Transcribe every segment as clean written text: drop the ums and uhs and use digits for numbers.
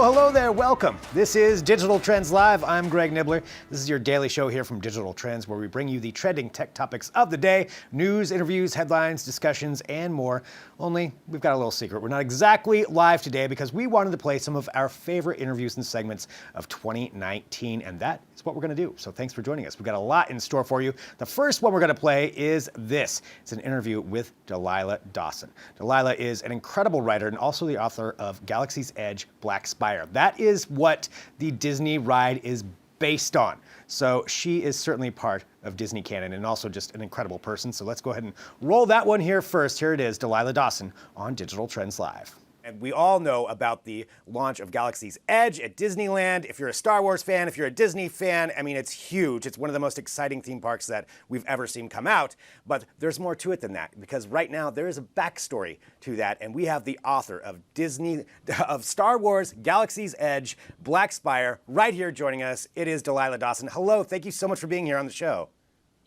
Well, hello there, welcome. This is Digital Trends Live. I'm Greg Nibbler. This is your daily show here from Digital Trends, where we bring you the trending tech topics of the day, news, interviews, headlines, discussions, and more. Only, we've got a little secret. We're not exactly live today because we wanted to play some of our favorite interviews and segments of 2019, and that is what we're going to do. So thanks for joining us. We've got a lot in store for you. The first one we're going to play is this. It's an interview with Delilah Dawson. Delilah is an incredible writer and also the author of Galaxy's Edge, Black Spire. That is what the Disney ride is based on. So she is certainly part of Disney canon and also just an incredible person. So let's go ahead and roll that one here first. Here it is, Delilah Dawson on Digital Trends Live. And we all know about the launch of Galaxy's Edge at Disneyland. If you're a Star Wars fan, if you're a Disney fan, I mean, it's huge. It's one of the most exciting theme parks that we've ever seen come out. But there's more to it than that, because right now there is a backstory to that. And we have the author of Star Wars Galaxy's Edge, Black Spire, right here joining us. It is Delilah Dawson. Hello, thank you so much for being here on the show.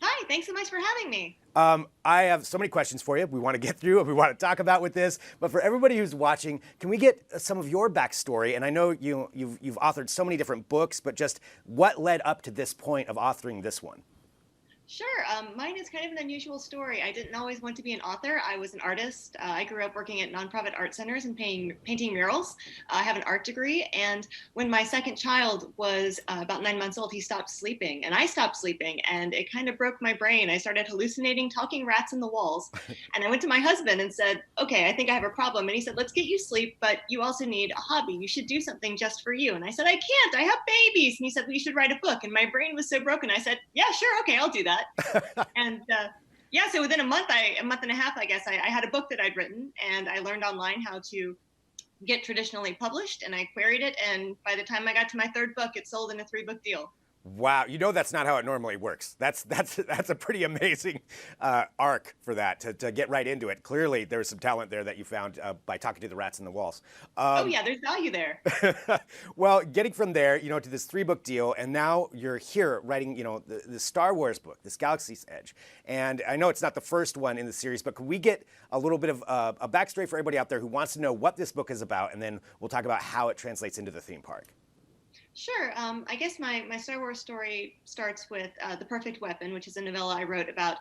Hi, thanks so much for having me. I have so many questions for you. We want to get through and we want to talk about with this. But for everybody who's watching, can we get some of your backstory? And I know you've authored so many different books, but just what led up to this point of authoring this one? Sure. Mine is kind of an unusual story. I didn't always want to be an author. I was an artist. I grew up working at nonprofit art centers and painting murals. I have an art degree. And when my second child was about 9 months old, he stopped sleeping. And I stopped sleeping. And it kind of broke my brain. I started hallucinating, talking rats in the walls. And I went to my husband and said, okay, I think I have a problem. And he said, let's get you sleep, but you also need a hobby. You should do something just for you. And I said, I can't. I have babies. And he said, well, you should write a book. And my brain was so broken. I said, yeah, sure. Okay, I'll do that. And yeah, so within a month and a half, I guess, I had a book that I'd written, and I learned online how to get traditionally published, and I queried it, and by the time I got to my third book, it sold in a 3-book deal. Wow, you know that's not how it normally works. That's a pretty amazing arc for that, to get right into it. Clearly, there's some talent there that you found by talking to the rats in the walls. Oh yeah, there's value there. Well, getting from there, to this 3-book deal, and now you're here writing, the Star Wars book, this Galaxy's Edge. And I know it's not the first one in the series, but can we get a little bit of a backstory for everybody out there who wants to know what this book is about, and then we'll talk about how it translates into the theme park. Sure. I guess my Star Wars story starts with The Perfect Weapon, which is a novella I wrote about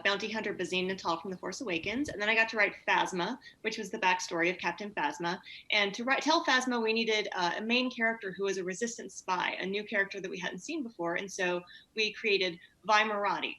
bounty hunter Bazine Natal from The Force Awakens. And then I got to write Phasma, which was the backstory of Captain Phasma. And to tell Phasma, we needed a main character who was a resistance spy, a new character that we hadn't seen before. And so we created Vi Moradi,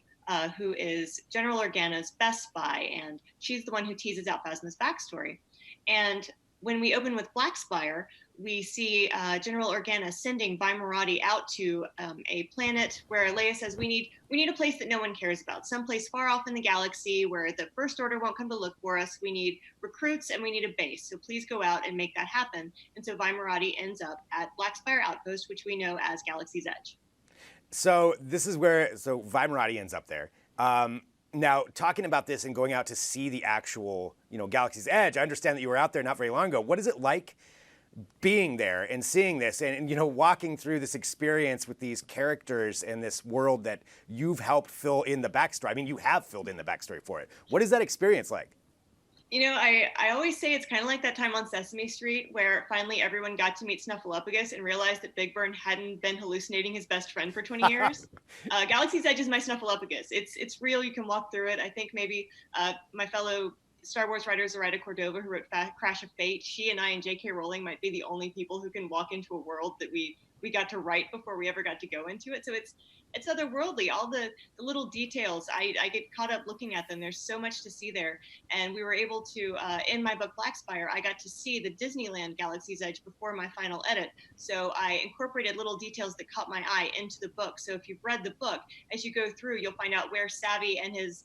who is General Organa's best spy. And she's the one who teases out Phasma's backstory. And when we open with Black Spire, we see General Organa sending Vi Moradi out to a planet where Leia says, we need a place that no one cares about, someplace far off in the galaxy where the First Order won't come to look for us. We need recruits and we need a base. So please go out and make that happen. And so Vi Moradi ends up at Black Spire Outpost, which we know as Galaxy's Edge. So this is where Vi Moradi ends up there. Now, talking about this and going out to see the actual, Galaxy's Edge, I understand that you were out there not very long ago. What is it like being there and seeing this and walking through this experience with these characters and this world that you've helped fill in the backstory? I mean, you have filled in the backstory for it. What is that experience like? I always say it's kind of like that time on Sesame Street where finally everyone got to meet Snuffleupagus and realized that Big Bird hadn't been hallucinating his best friend for 20 years. Galaxy's Edge is my Snuffleupagus. It's real. You can walk through it. I think maybe my fellow Star Wars writer Zoraida Cordova, who wrote Crash of Fate, she and I and J.K. Rowling might be the only people who can walk into a world that we got to write before we ever got to go into it. So it's otherworldly. All the little details, I get caught up looking at them. There's so much to see there. And we were able to, in my book Black Spire, I got to see the Disneyland Galaxy's Edge before my final edit. So I incorporated little details that caught my eye into the book. So if you've read the book, as you go through, you'll find out where Savvy and his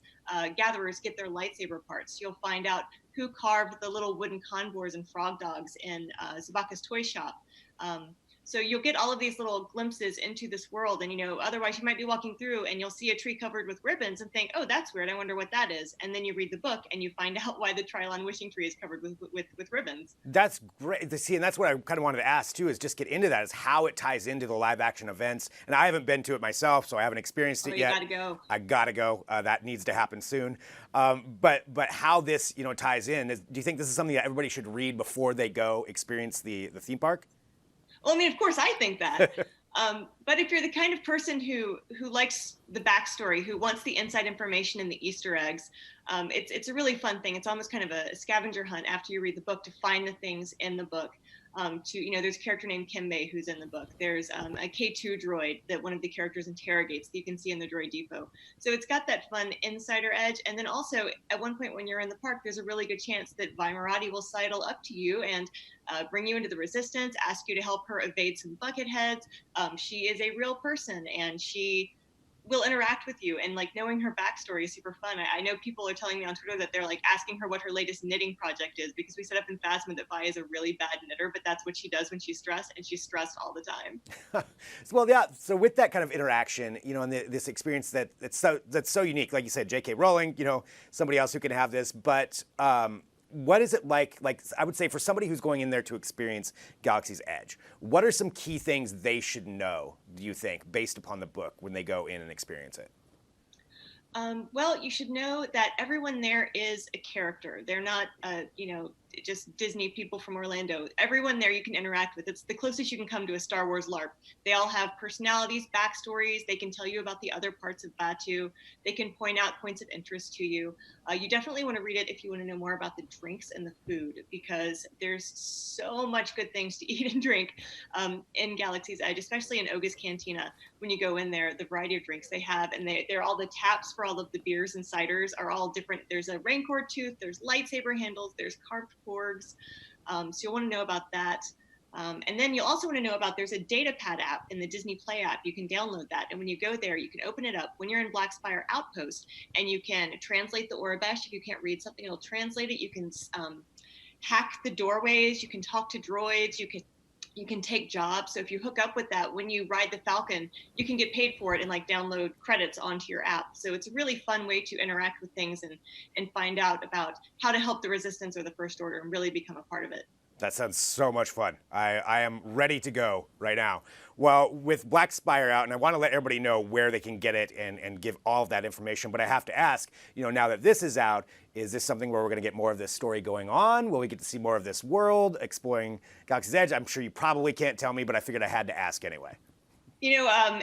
gatherers get their lightsaber parts. You'll find out who carved the little wooden convoys and frog dogs in Zabaka's toy shop. So you'll get all of these little glimpses into this world. And, otherwise you might be walking through and you'll see a tree covered with ribbons and think, oh, that's weird. I wonder what that is. And then you read the book and you find out why the Trilon wishing tree is covered with ribbons. That's great to see. And that's what I kind of wanted to ask, too, is just get into that, is how it ties into the live action events. And I haven't been to it myself, so I haven't experienced it yet. You got to go. I got to go. That needs to happen soon. But how this, ties in, do you think this is something that everybody should read before they go experience the theme park? Well, I mean, of course I think that. But if you're the kind of person who likes the backstory, who wants the inside information and the Easter eggs, it's a really fun thing. It's almost kind of a scavenger hunt after you read the book to find the things in the book. There's a character named Kimbe who's in the book. There's a K2 droid that one of the characters interrogates that you can see in the droid depot. So it's got that fun insider edge. And then also at one point when you're in the park, there's a really good chance that Vimerati will sidle up to you and bring you into the resistance, ask you to help her evade some bucketheads. She is a real person and she will interact with you, and like knowing her backstory is super fun. I know people are telling me on Twitter that they're like asking her what her latest knitting project is, because we set up in Phasma that Vi is a really bad knitter, but that's what she does when she's stressed, and she's stressed all the time. Well, yeah. So with that kind of interaction, and this experience that's so unique, like you said, J.K. Rowling, somebody else who can have this, but what is it like? Like I would say for somebody who's going in there to experience Galaxy's Edge, what are some key things they should know, do you think, based upon the book when they go in and experience it? Well, you should know that everyone there is a character. They're not, just Disney people from Orlando. Everyone there you can interact with. It's the closest you can come to a Star Wars LARP. They all have personalities, backstories. They can tell you about the other parts of Batuu. They can point out points of interest to you. You definitely want to read it if you want to know more about the drinks and the food, because there's so much good things to eat and drink in Galaxy's Edge, especially in Oga's Cantina. When you go in there, the variety of drinks they have, and they're all the taps for all of the beers and ciders are all different. There's a Rancor tooth, there's lightsaber handles, there's carved porgs. So you'll want to know about that. And then you'll also want to know about, there's a datapad app in the Disney Play app. You can download that. And when you go there, you can open it up when you're in Black Spire Outpost, and you can translate the Orabesh. If you can't read something, it'll translate it. You can hack the doorways. You can talk to droids. You can take jobs. So if you hook up with that, when you ride the Falcon, you can get paid for it and like download credits onto your app. So it's a really fun way to interact with things and find out about how to help the Resistance or the First Order and really become a part of it. That sounds so much fun. I am ready to go right now. Well, with Black Spire out, and I want to let everybody know where they can get it and give all of that information, but I have to ask, now that this is out, is this something where we're going to get more of this story going on? Will we get to see more of this world exploring Galaxy's Edge? I'm sure you probably can't tell me, but I figured I had to ask anyway.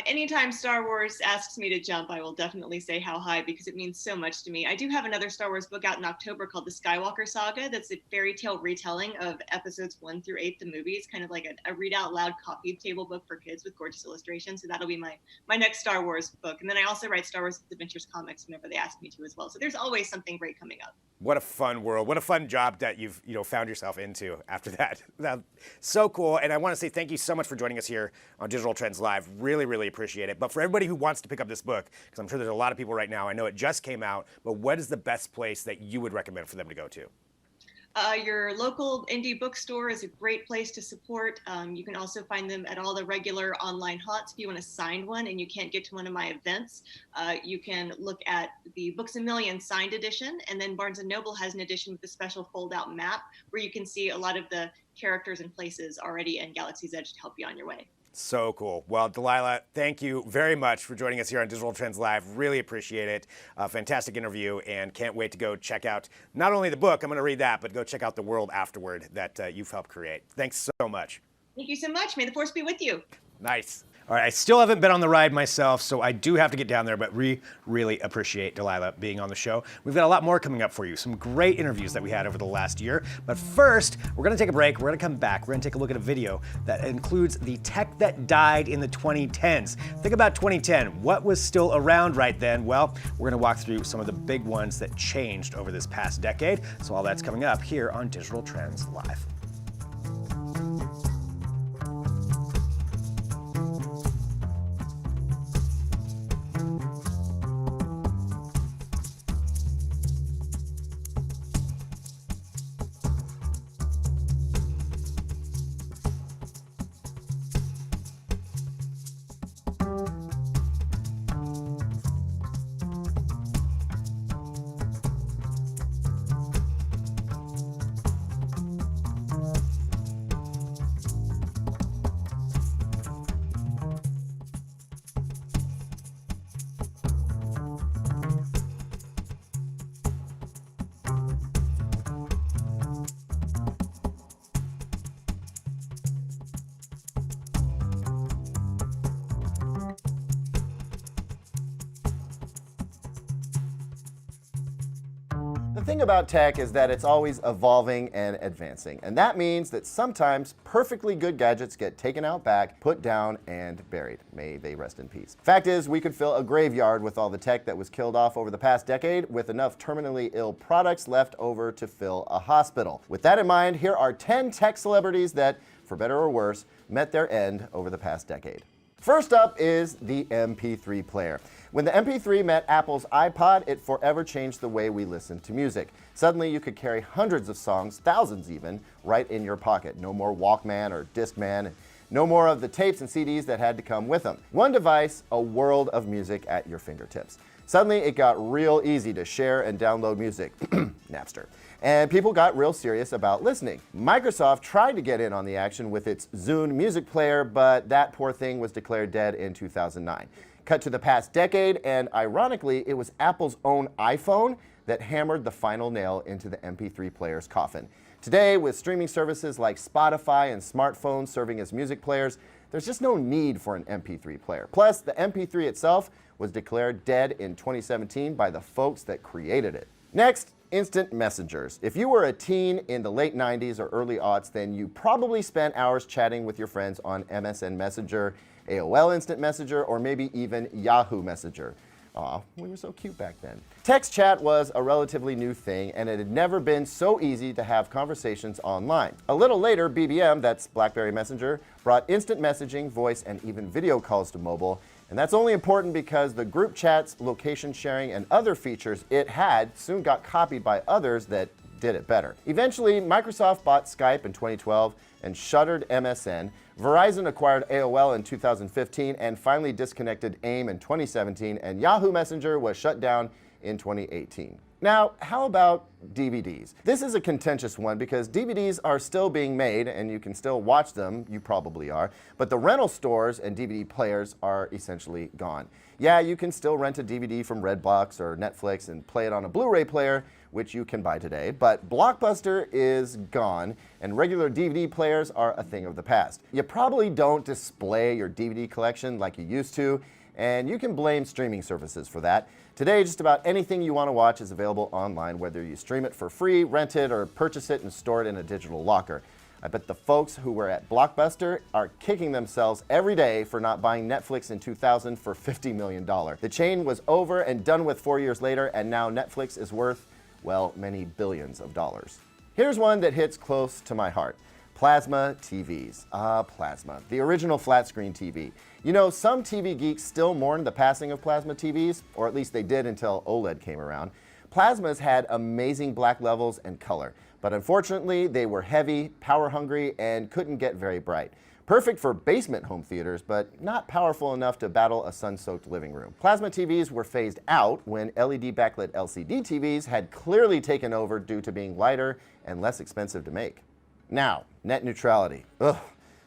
Anytime Star Wars asks me to jump, I will definitely say how high, because it means so much to me. I do have another Star Wars book out in October called The Skywalker Saga. That's a fairy tale retelling of episodes 1 through 8, the movies, kind of like a read out loud coffee table book for kids with gorgeous illustrations. So that'll be my next Star Wars book. And then I also write Star Wars Adventures comics whenever they ask me to as well. So there's always something great coming up. What a fun world. What a fun job that you've found yourself into after that. That's so cool. And I want to say thank you so much for joining us here on Digital Trends Live. Really, really appreciate it. But for everybody who wants to pick up this book, because I'm sure there's a lot of people right now, I know it just came out, but what is the best place that you would recommend for them to go to? Your local indie bookstore is a great place to support. You can also find them at all the regular online haunts. If you want to sign one and you can't get to one of my events, you can look at the Books A Million signed edition, and then Barnes & Noble has an edition with a special fold-out map where you can see a lot of the characters and places already in Galaxy's Edge to help you on your way. So cool. Well, Delilah, thank you very much for joining us here on Digital Trends Live. Really appreciate it. Fantastic interview, and can't wait to go check out not only the book, I'm going to read that, but go check out the world afterward that you've helped create. Thanks so much. Thank you so much. May the Force be with you. Nice. All right, I still haven't been on the ride myself, so I do have to get down there, but really appreciate Delilah being on the show. We've got a lot more coming up for you, some great interviews that we had over the last year. But first, we're gonna take a break, we're gonna come back, we're gonna take a look at a video that includes the tech that died in the 2010s. Think about 2010, what was still around right then? Well, we're gonna walk through some of the big ones that changed over this past decade. So all that's coming up here on Digital Trends Live. thing about tech is that it's always evolving and advancing, and that means that sometimes perfectly good gadgets get taken out back, put down, and buried. May they rest in peace. Fact is, we could fill a graveyard with all the tech that was killed off over the past decade, with enough terminally ill products left over to fill a hospital. With that in mind, here are 10 tech celebrities that, for better or worse, met their end over the past decade. First up is the MP3 player. When the MP3 met Apple's iPod, it forever changed the way we listen to music. Suddenly you could carry hundreds of songs, thousands even, right in your pocket. No more Walkman or Discman, no more of the tapes and CDs that had to come with them. One device, a world of music at your fingertips. Suddenly it got real easy to share and download music. Napster. And people got real serious about listening. Microsoft tried to get in on the action with its Zune music player, but that poor thing was declared dead in 2009. Cut to the past decade, and ironically, it was Apple's own iPhone that hammered the final nail into the MP3 player's coffin. Today, with streaming services like Spotify and smartphones serving as music players, there's just no need for an MP3 player. Plus, the MP3 itself was declared dead in 2017 by the folks that created it. Next, instant messengers. If you were a teen in the late 90s or early aughts, then you probably spent hours chatting with your friends on MSN Messenger, AOL Instant Messenger, or maybe even Yahoo Messenger. Aw, we were so cute back then. Text chat was a relatively new thing, and it had never been so easy to have conversations online. A little later, BBM, that's BlackBerry Messenger, brought instant messaging, voice, and even video calls to mobile. And that's only important because the group chats, location sharing, and other features it had soon got copied by others that did it better. Eventually, Microsoft bought Skype in 2012 and shuttered MSN. Verizon acquired AOL in 2015 and finally disconnected AIM in 2017, and Yahoo Messenger was shut down in 2018. Now, how about DVDs? This is a contentious one because DVDs are still being made and you can still watch them, you probably are, but the rental stores and DVD players are essentially gone. Yeah, you can still rent a DVD from Redbox or Netflix and play it on a Blu-ray player, which you can buy today, but Blockbuster is gone and regular DVD players are a thing of the past. You probably don't display your DVD collection like you used to, and you can blame streaming services for that. Today, just about anything you want to watch is available online, whether you stream it for free, rent it, or purchase it and store it in a digital locker. I bet the folks who were at Blockbuster are kicking themselves every day for not buying Netflix in 2000 for $50 million. The chain was over and done with 4 years later, and now Netflix is worth, well, many billions of dollars. Here's one that hits close to my heart. Plasma TVs. Plasma, the original flat screen TV. You know, some TV geeks still mourn the passing of plasma TVs, or at least they did until OLED came around. Plasmas had amazing black levels and color, but unfortunately they were heavy, power hungry, and couldn't get very bright. Perfect for basement home theaters, but not powerful enough to battle a sun-soaked living room. Plasma TVs were phased out when LED backlit LCD TVs had clearly taken over due to being lighter and less expensive to make. Now, net neutrality. Ugh,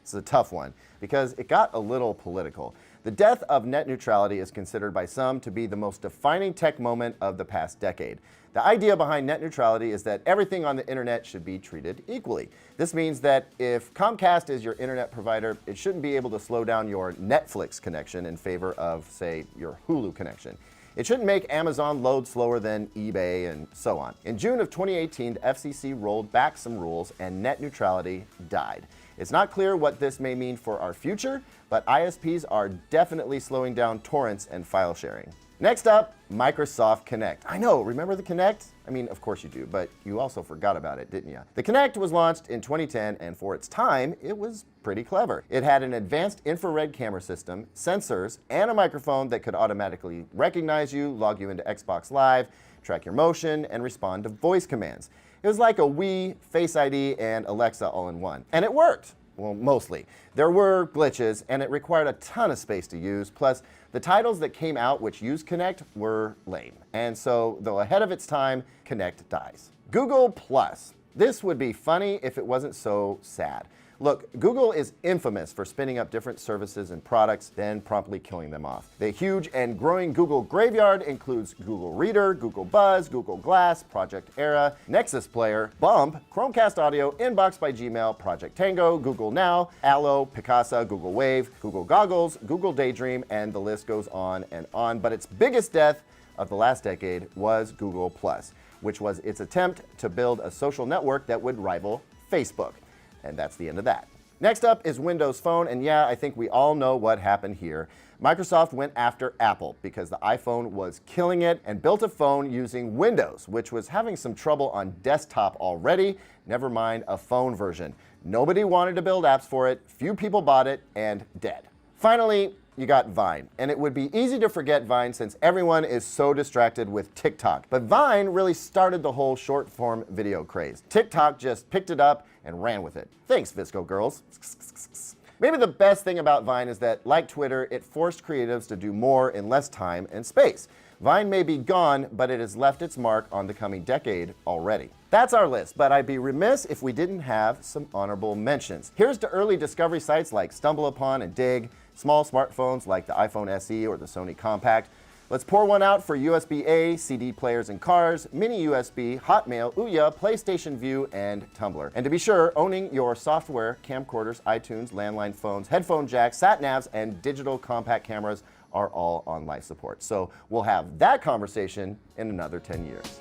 it's a tough one because it got a little political. The death of net neutrality is considered by some to be the most defining tech moment of the past decade. The idea behind net neutrality is that everything on the internet should be treated equally. This means that if Comcast is your internet provider, it shouldn't be able to slow down your Netflix connection in favor of, say, your Hulu connection. It shouldn't make Amazon load slower than eBay and so on. In June of 2018, the FCC rolled back some rules and net neutrality died. It's not clear what this may mean for our future, but ISPs are definitely slowing down torrents and file sharing. Next up, Microsoft Kinect. I know, remember the Kinect? I mean, of course you do, but you also forgot about it, didn't you? The Kinect was launched in 2010, and for its time, it was pretty clever. It had an advanced infrared camera system, sensors, and a microphone that could automatically recognize you, log you into Xbox Live, track your motion, and respond to voice commands. It was like a Wii, Face ID, and Alexa all in one. And it worked. Well, mostly. There were glitches, and it required a ton of space to use, plus the titles that came out which used Kinect were lame. And so, though ahead of its time, Kinect dies. Google Plus. This would be funny if it wasn't so sad. Look, Google is infamous for spinning up different services and products, then promptly killing them off. The huge and growing Google graveyard includes Google Reader, Google Buzz, Google Glass, Project Era, Nexus Player, Bump, Chromecast Audio, Inbox by Gmail, Project Tango, Google Now, Allo, Picasa, Google Wave, Google Goggles, Google Daydream, and the list goes on and on. But its biggest death of the last decade was Google Plus. which was its attempt to build a social network that would rival Facebook. And that's the end of that. Next up is Windows Phone, and yeah, I think we all know what happened here. Microsoft went after Apple because the iPhone was killing it and built a phone using Windows, which was having some trouble on desktop already, never mind a phone version. Nobody wanted to build apps for it, few people bought it, and dead. Finally, you got Vine, and it would be easy to forget Vine since everyone is so distracted with TikTok. But Vine really started the whole short-form video craze. TikTok just picked it up and ran with it. Thanks, Visco girls. Maybe the best thing about Vine is that, like Twitter, it forced creatives to do more in less time and space. Vine may be gone, but it has left its mark on the coming decade already. That's our list, but I'd be remiss if we didn't have some honorable mentions. Here's to early discovery sites like StumbleUpon and Dig, small smartphones like the iPhone SE or the Sony Compact. Let's pour one out for USB-A, CD players in cars, mini USB, Hotmail, Ouya, PlayStation View, and Tumblr. And to be sure, owning your software, camcorders, iTunes, landline phones, headphone jacks, sat-navs, and digital compact cameras are all on life support. So we'll have that conversation in another 10 years.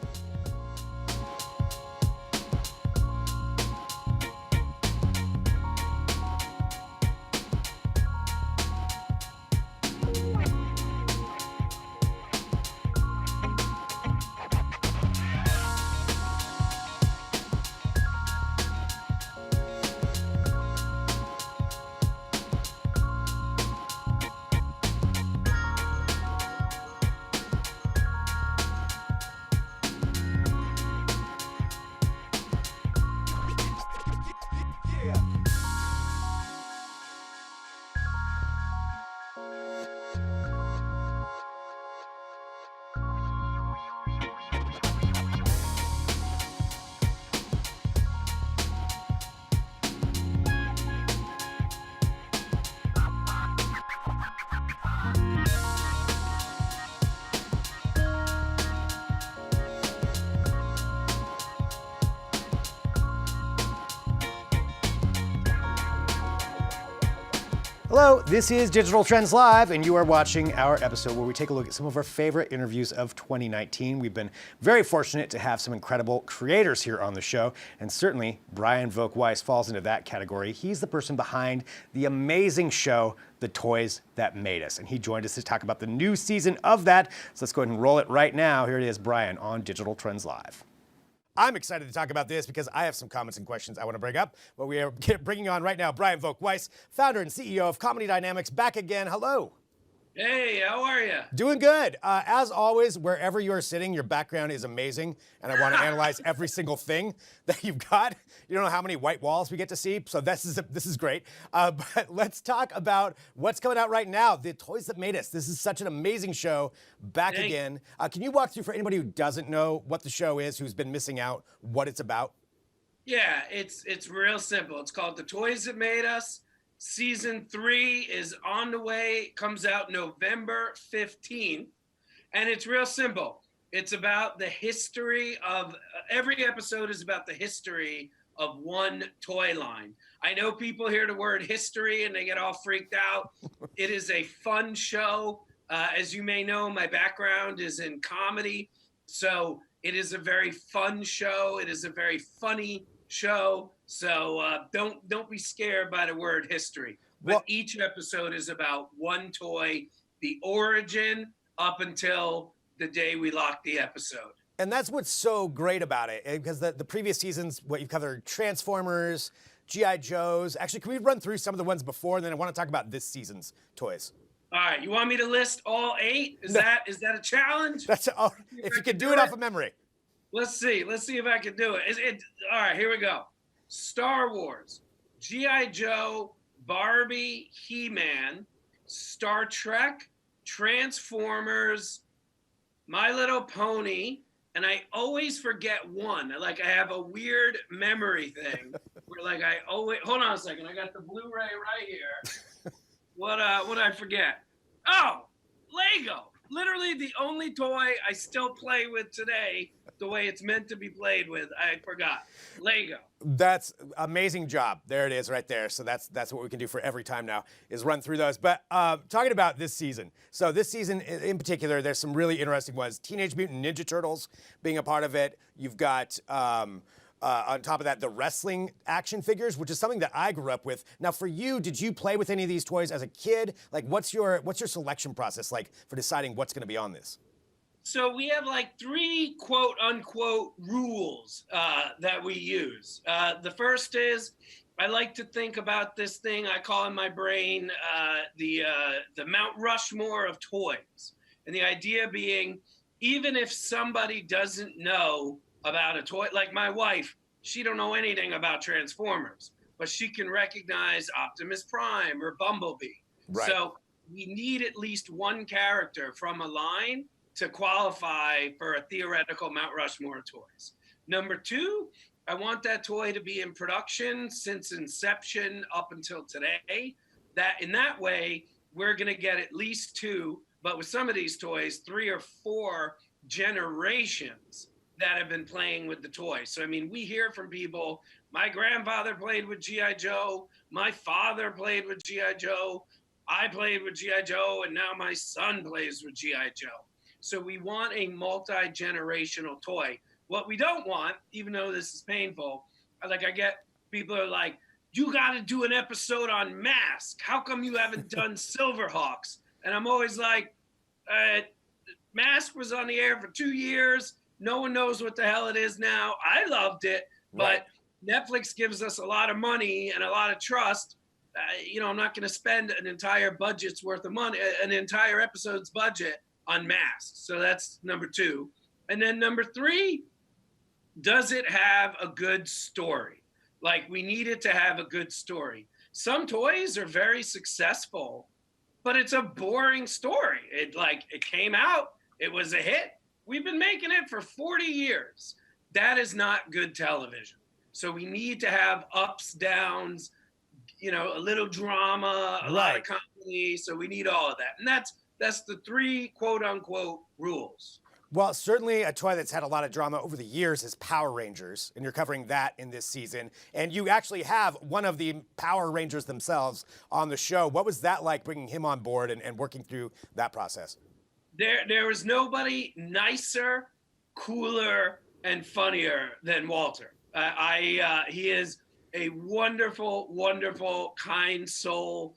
Hello, this is Digital Trends Live, and you are watching our episode where we take a look at some of our favorite interviews of 2019. We've been very fortunate to have some incredible creators here on the show, and certainly Brian Volk-Weiss falls into that category. He's the person behind the amazing show, The Toys That Made Us, and he joined us to talk about the new season of that. So let's go ahead and roll it right now. Here it is, Brian on Digital Trends Live. I'm excited to talk about this because I have some comments and questions I want to bring up. But we are bringing on right now Brian Volk-Weiss, founder and CEO of Comedy Dynamics, back again. Hello. Hey, how are you? Doing good. As always, wherever you are sitting, your background is amazing, and I want to analyze every single thing that you've got. You don't know how many white walls we get to see, so this is great. But let's talk about what's coming out right now, The Toys That Made Us. This is such an amazing show, back again. Can you walk through, for anybody who doesn't know what the show is, who's been missing out, what it's about? Yeah, it's real simple. It's called The Toys That Made Us. Season 3 is on the way, comes out November 15th, and it's real simple. It's about the history of, every episode is about the history of one toy line. I know people hear the word history and they get all freaked out. It is a fun show. As you may know, my background is in comedy, so it is a very fun show. It is a very funny show. So don't be scared by the word history. But each episode is about one toy, the origin up until the day we lock the episode. And that's what's so great about it, because the previous seasons, what you've covered, Transformers, G.I. Joes. Actually, can we run through some of the ones before, and then I want to talk about this season's toys. All right, you want me to list all 8? Is that a challenge? That's if you can do it off of memory. Let's see if I can do it. All right, here we go. Star Wars, G.I. Joe, Barbie, He-Man, Star Trek, Transformers, My Little Pony, and I always forget one. I have a weird memory thing where I always, hold on a second, I got the Blu-ray right here. What I forget? Oh, Lego. Literally the only toy I still play with today the way it's meant to be played with. I forgot. Lego. That's amazing job. There it is right there. So that's what we can do for every time now is run through those. But talking about this season. So this season in particular, there's some really interesting ones. Teenage Mutant Ninja Turtles being a part of it. You've got on top of that, the wrestling action figures, which is something that I grew up with. Now, for you, did you play with any of these toys as a kid? Like, what's your selection process like for deciding what's going to be on this? So we have like 3 quote unquote rules that we use. The first is I like to think about this thing I call in my brain the Mount Rushmore of toys. And the idea being, even if somebody doesn't know about a toy, like my wife, she don't know anything about Transformers, but she can recognize Optimus Prime or Bumblebee. Right. So we need at least one character from a line to qualify for a theoretical Mount Rushmore of toys. Number 2, I want that toy to be in production since inception up until today. That in that way, we're gonna get at least 2, but with some of these toys, 3 or 4 generations that have been playing with the toy. So, I mean, we hear from people, my grandfather played with G.I. Joe, my father played with G.I. Joe, I played with G.I. Joe, and now my son plays with G.I. Joe. So we want a multi-generational toy. What we don't want, even though this is painful, like I get people are like, you got to do an episode on Mask. How come you haven't done Silverhawks? And I'm always like, Mask was on the air for 2 years. No one knows what the hell it is now. I loved it, Right. but Netflix gives us a lot of money and a lot of trust. I'm not going to spend an entire budget's worth of money, an entire episode's budget on Masks. So that's number 2. And then number 3, does it have a good story? Like, we need it to have a good story. Some toys are very successful, but it's a boring story. It came out, it was a hit. We've been making it for 40 years. That is not good television. So we need to have ups, downs, a little drama, a lot of comedy. So we need all of that. And that's the 3 quote unquote rules. Well, certainly a toy that's had a lot of drama over the years is Power Rangers, and you're covering that in this season. And you actually have one of the Power Rangers themselves on the show. What was that like, bringing him on board and working through that process? There was nobody nicer, cooler, and funnier than Walter. He is a wonderful, wonderful, kind soul.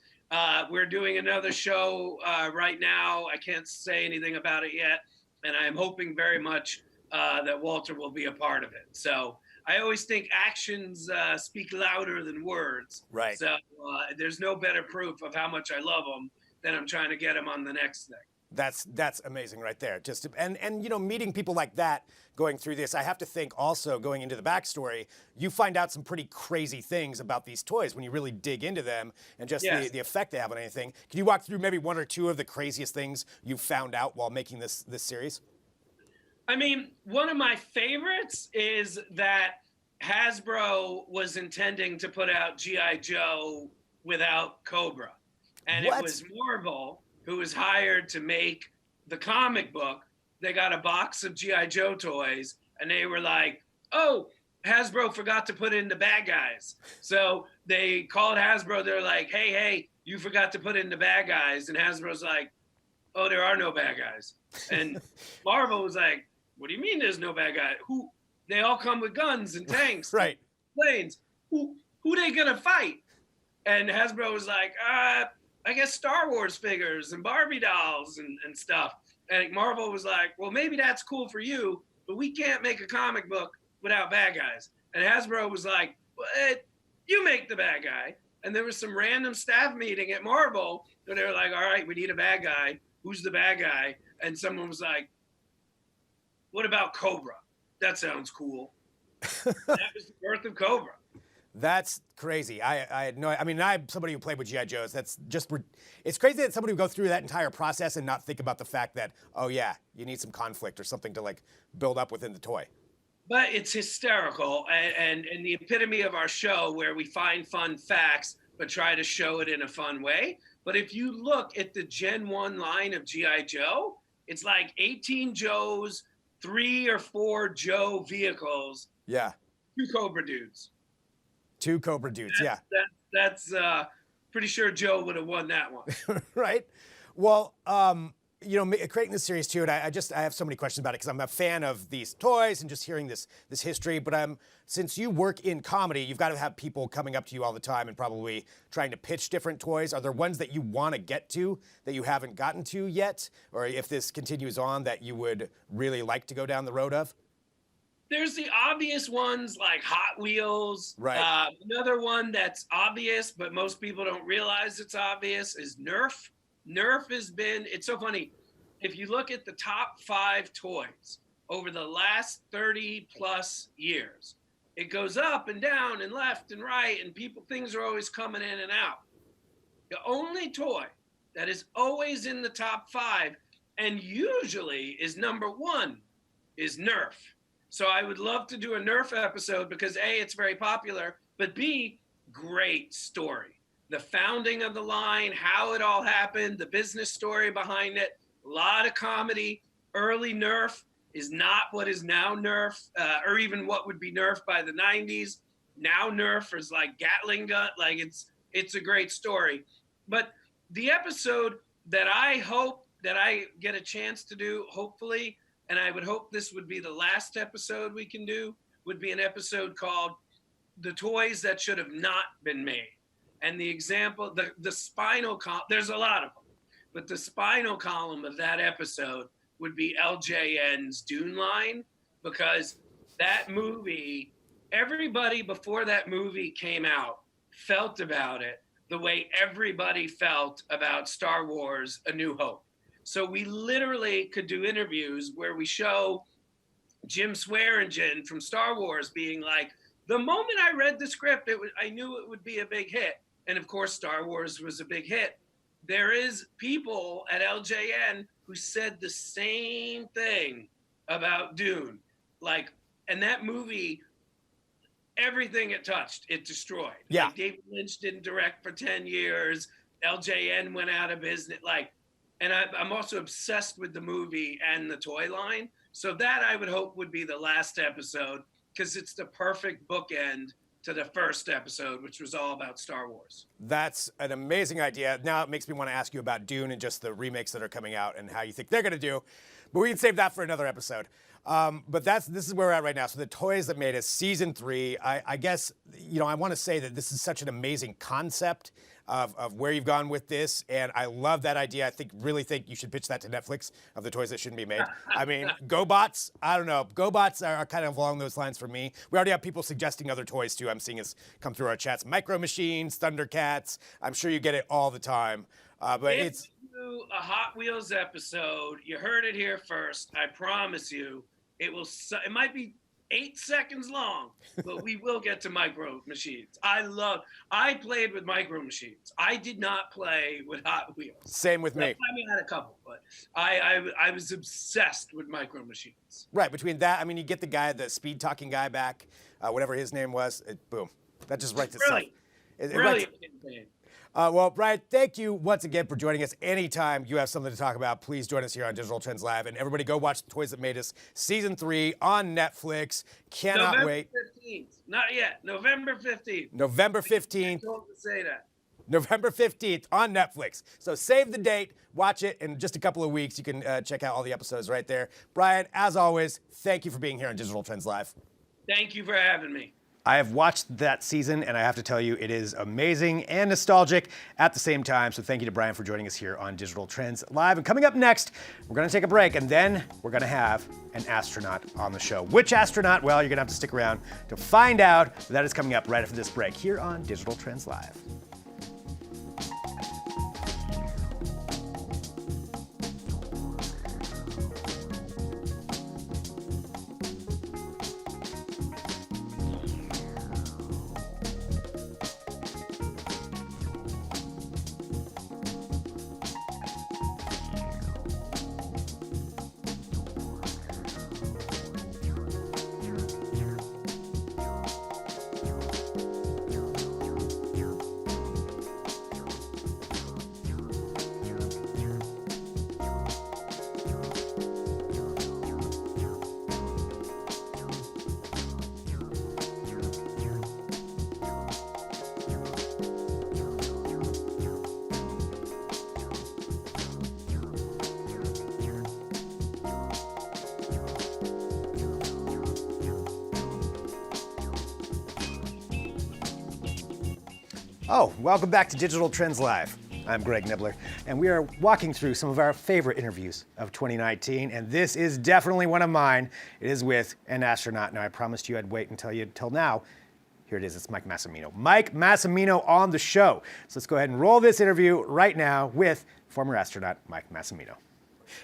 We're doing another show right now. I can't say anything about it yet, and I'm hoping very much that Walter will be a part of it. So I always think actions speak louder than words. Right. So there's no better proof of how much I love him than I'm trying to get him on the next thing. That's amazing right there. And meeting people like that going through this, I have to think also going into the backstory, you find out some pretty crazy things about these toys when you really dig into them and just the effect they have on anything. Can you walk through maybe 1 or 2 of the craziest things you found out while making this series? I mean, one of my favorites is that Hasbro was intending to put out G.I. Joe without Cobra. And What? It was Marvel who was hired to make the comic book. They got a box of G.I. Joe toys, and they were like, oh, Hasbro forgot to put in the bad guys. So they called Hasbro. They're like, hey, you forgot to put in the bad guys. And Hasbro's like, oh, there are no bad guys. And Marvel was like, what do you mean there's no bad guy? Who? They all come with guns and tanks, Right? Planes. Who they gonna fight? And Hasbro was like, I guess Star Wars figures and Barbie dolls and stuff. And Marvel was like, well, maybe that's cool for you, but we can't make a comic book without bad guys. And Hasbro was like, well, you make the bad guy. And there was some random staff meeting at Marvel where they were like, all right, we need a bad guy. Who's the bad guy? And someone was like, what about Cobra? That sounds cool. That was the birth of Cobra. That's crazy. I had no. I mean, I'm somebody who played with G.I. Joes. That's just. It's crazy that somebody would go through that entire process and not think about the fact that, oh yeah, you need some conflict or something to build up within the toy. But it's hysterical and the epitome of our show where we find fun facts but try to show it in a fun way. But if you look at the Gen 1 line of G.I. Joe, it's like 18 Joes, 3 or 4 Joe vehicles, Yeah. 2 Cobra dudes. 2 Cobra dudes, yeah. That's pretty sure Joe would have won that one. Right? Well, creating this series too, and I have so many questions about it because I'm a fan of these toys and just hearing this history. But since you work in comedy, you've got to have people coming up to you all the time and probably trying to pitch different toys. Are there ones that you want to get to that you haven't gotten to yet, or if this continues on, that you would really like to go down the road of? There's the obvious ones like Hot Wheels. Right. Another one that's obvious, but most people don't realize it's obvious, is Nerf. Nerf has been, it's so funny. If you look at the top 5 toys over the last 30 plus years, it goes up and down and left and right, and things are always coming in and out. The only toy that is always in the top 5 and usually is number 1 is Nerf. So I would love to do a Nerf episode because A, it's very popular, but B, great story. The founding of the line, how it all happened, the business story behind it, a lot of comedy. Early Nerf is not what is now Nerf, or even what would be Nerf by the 90s. Now Nerf is like Gatling gun, like it's a great story. But the episode that I hope that I get a chance to do, hopefully, and I would hope this would be the last episode we can do, would be an episode called The Toys That Should Have Not Been Made. And the example, the spinal column, there's a lot of them, but the spinal column of that episode would be LJN's Dune line, because that movie, everybody before that movie came out felt about it the way everybody felt about Star Wars A New Hope. So we literally could do interviews where we show Jim Swearingen from Star Wars being like, the moment I read the script, I knew it would be a big hit. And of course, Star Wars was a big hit. There is people at LJN who said the same thing about Dune. And that movie, everything it touched, it destroyed. Yeah. Like David Lynch didn't direct for 10 years. LJN went out of business. And I'm also obsessed with the movie and the toy line. So that I would hope would be the last episode, because it's the perfect bookend to the first episode, which was all about Star Wars. That's an amazing idea. Now it makes me want to ask you about Dune and just the remakes that are coming out and how you think they're going to do. But we can save that for another episode. But this is where we're at right now. So the Toys That Made Us, season 3, I guess, I want to say that this is such an amazing concept of where you've gone with this. And I love that idea. I really think you should pitch that to Netflix, of the toys that shouldn't be made. I mean, GoBots, I don't know. GoBots are kind of along those lines for me. We already have people suggesting other toys too. I'm seeing us come through our chats. Micro Machines, Thundercats. I'm sure you get it all the time. But it's do a Hot Wheels episode. You heard it here first. I promise you, it might be 8 seconds long, but we will get to Micro Machines. I played with Micro Machines. I did not play with Hot Wheels. Same with me. I mean, I had a couple, but I was obsessed with Micro Machines. Right, between that, I mean, you get the speed talking guy back, whatever his name was, boom. That just writes itself. Brilliant campaign. Well, Brian, thank you once again for joining us. Anytime you have something to talk about, please join us here on Digital Trends Live. And everybody go watch The Toys That Made Us, Season 3 on Netflix. Cannot wait. November 15th. Not yet. November 15th. November 15th. Don't say that. November 15th on Netflix. So save the date, watch it. In just a couple of weeks, you can check out all the episodes right there. Brian, as always, thank you for being here on Digital Trends Live. Thank you for having me. I have watched that season, and I have to tell you, it is amazing and nostalgic at the same time. So thank you to Brian for joining us here on Digital Trends Live. And coming up next, we're going to take a break, and then we're going to have an astronaut on the show. Which astronaut? Well, you're going to have to stick around to find out. That is coming up right after this break here on Digital Trends Live. Oh, welcome back to Digital Trends Live. I'm Greg Nibbler, and we are walking through some of our favorite interviews of 2019, and this is definitely one of mine. It is with an astronaut. Now, I promised you I'd wait until now. Here it is, it's Mike Massimino. Mike Massimino on the show. So let's go ahead and roll this interview right now with former astronaut Mike Massimino.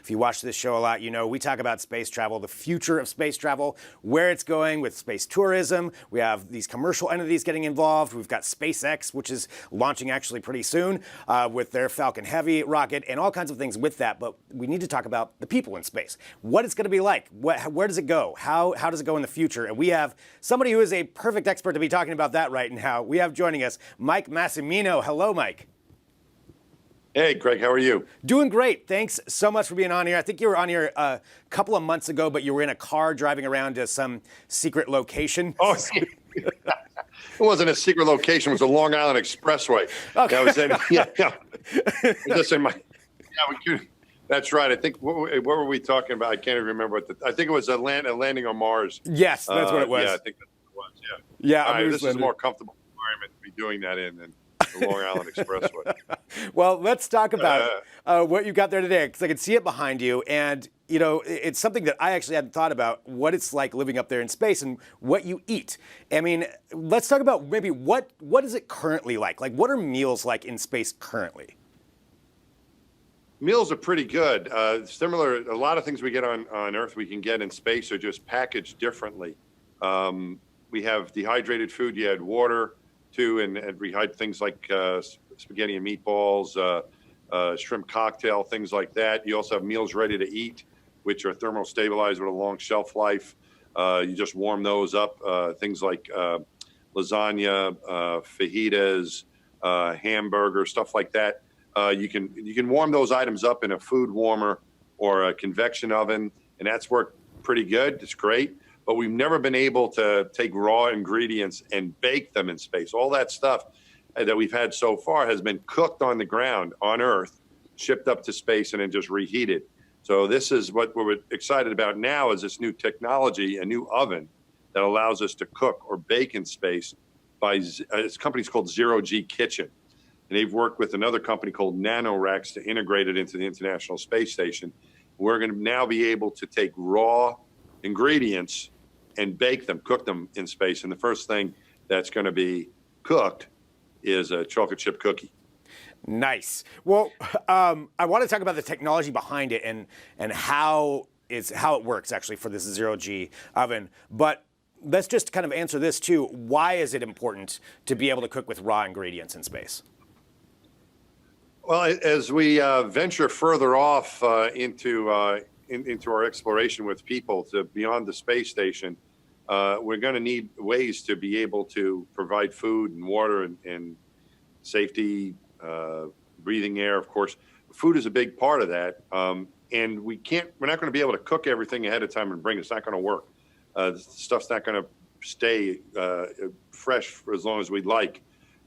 If you watch this show a lot, you know we talk about space travel, the future of space travel, where it's going with space tourism. We have these commercial entities getting involved. We've got SpaceX, which is launching actually pretty soon with their Falcon Heavy rocket and all kinds of things with that. But we need to talk about the people in space, what it's going to be like, where does it go, how does it go in the future? And we have somebody who is a perfect expert to be talking about that right now. We have joining us Mike Massimino. Hello, Mike. Hey, Greg, how are you? Doing great. Thanks so much for being on here. I think you were on here a couple of months ago, but you were in a car driving around to some secret location. Oh, it wasn't a secret location. It was a Long Island Expressway. Okay. That was in, Listen, that's right. I think, what were we talking about? I can't even remember. I think it was a landing on Mars. Yes, that's what it was. Yeah, I think that's what it was, Yeah, All right, this is a more comfortable environment to be doing that in than the Long Island Expressway. Well, let's talk about what you got there today, because I can see it behind you, and you know it's something that I actually hadn't thought about, what it's like living up there in space and what you eat. I mean, let's talk about maybe what is it currently like? Like, what are meals like in space currently? Meals are pretty good. Similar, a lot of things we get on Earth we can get in space are just packaged differently. We have dehydrated food. You add water to, and we hide things like spaghetti and meatballs, shrimp cocktail, things like that. You also have meals ready to eat, which are thermostabilized with a long shelf life. You just warm those up. Things like lasagna, fajitas, hamburger, stuff like that. You can warm those items up in a food warmer or a convection oven, and that's worked pretty good. It's great. But we've never been able to take raw ingredients and bake them in space. All that stuff that we've had so far has been cooked on the ground on Earth, shipped up to space, and then just reheated. So this is what we're excited about now, is this new technology, a new oven that allows us to cook or bake in space by this company's called Zero G Kitchen. And they've worked with another company called NanoRacks to integrate it into the International Space Station. We're going to now be able to take raw ingredients and bake them, cook them in space. And the first thing that's going to be cooked is a chocolate chip cookie. Nice. Well, I want to talk about the technology behind it and how it works actually for this Zero G oven. But let's just kind of answer this too. Why is it important to be able to cook with raw ingredients in space? Well, as we venture further off into our exploration with people to beyond the space station, we're going to need ways to be able to provide food and water and safety, breathing air, of course. Food is a big part of that. And we're not going to be able to cook everything ahead of time and bring it. It's not going to work. Stuff's not going to stay fresh for as long as we'd like.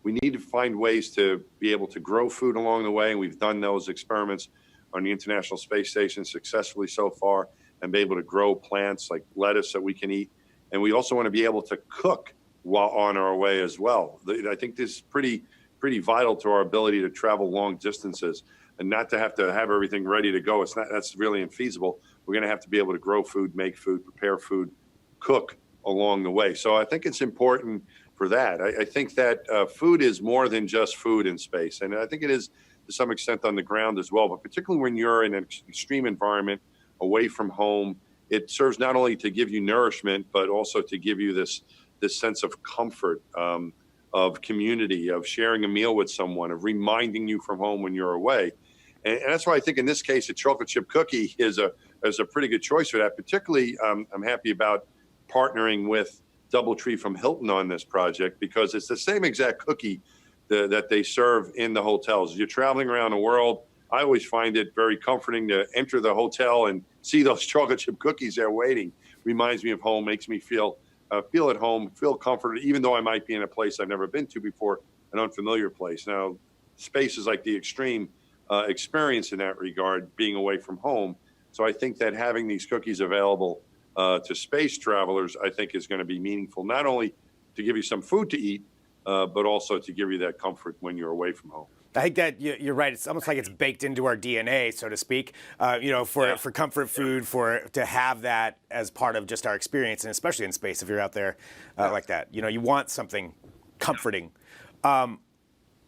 We need to find ways to be able to grow food along the way. And we've done those experiments on the International Space Station successfully so far, and be able to grow plants like lettuce that we can eat. And we also want to be able to cook while on our way as well. I think this is pretty vital to our ability to travel long distances and not to have everything ready to go. That's really infeasible. We're going to have to be able to grow food, make food, prepare food, cook along the way. So I think it's important for that. I think that food is more than just food in space. And I think it is to some extent on the ground as well, but particularly when you're in an extreme environment away from home, it serves not only to give you nourishment, but also to give you this sense of comfort, of community, of sharing a meal with someone, of reminding you from home when you're away. And that's why I think in this case, a chocolate chip cookie is a pretty good choice for that. Particularly, I'm happy about partnering with DoubleTree from Hilton on this project, because it's the same exact cookie that they serve in the hotels. You're traveling around the world. I always find it very comforting to enter the hotel and see those chocolate chip cookies there waiting. Reminds me of home, makes me feel at home, feel comforted, even though I might be in a place I've never been to before, an unfamiliar place. Now, space is like the extreme experience in that regard, being away from home. So I think that having these cookies available to space travelers, I think is going to be meaningful, not only to give you some food to eat, but also to give you that comfort when you're away from home. I think that you're right. It's almost like it's baked into our DNA, so to speak. For comfort food, to have that as part of just our experience, and especially in space, if you're out there like that, you want something comforting.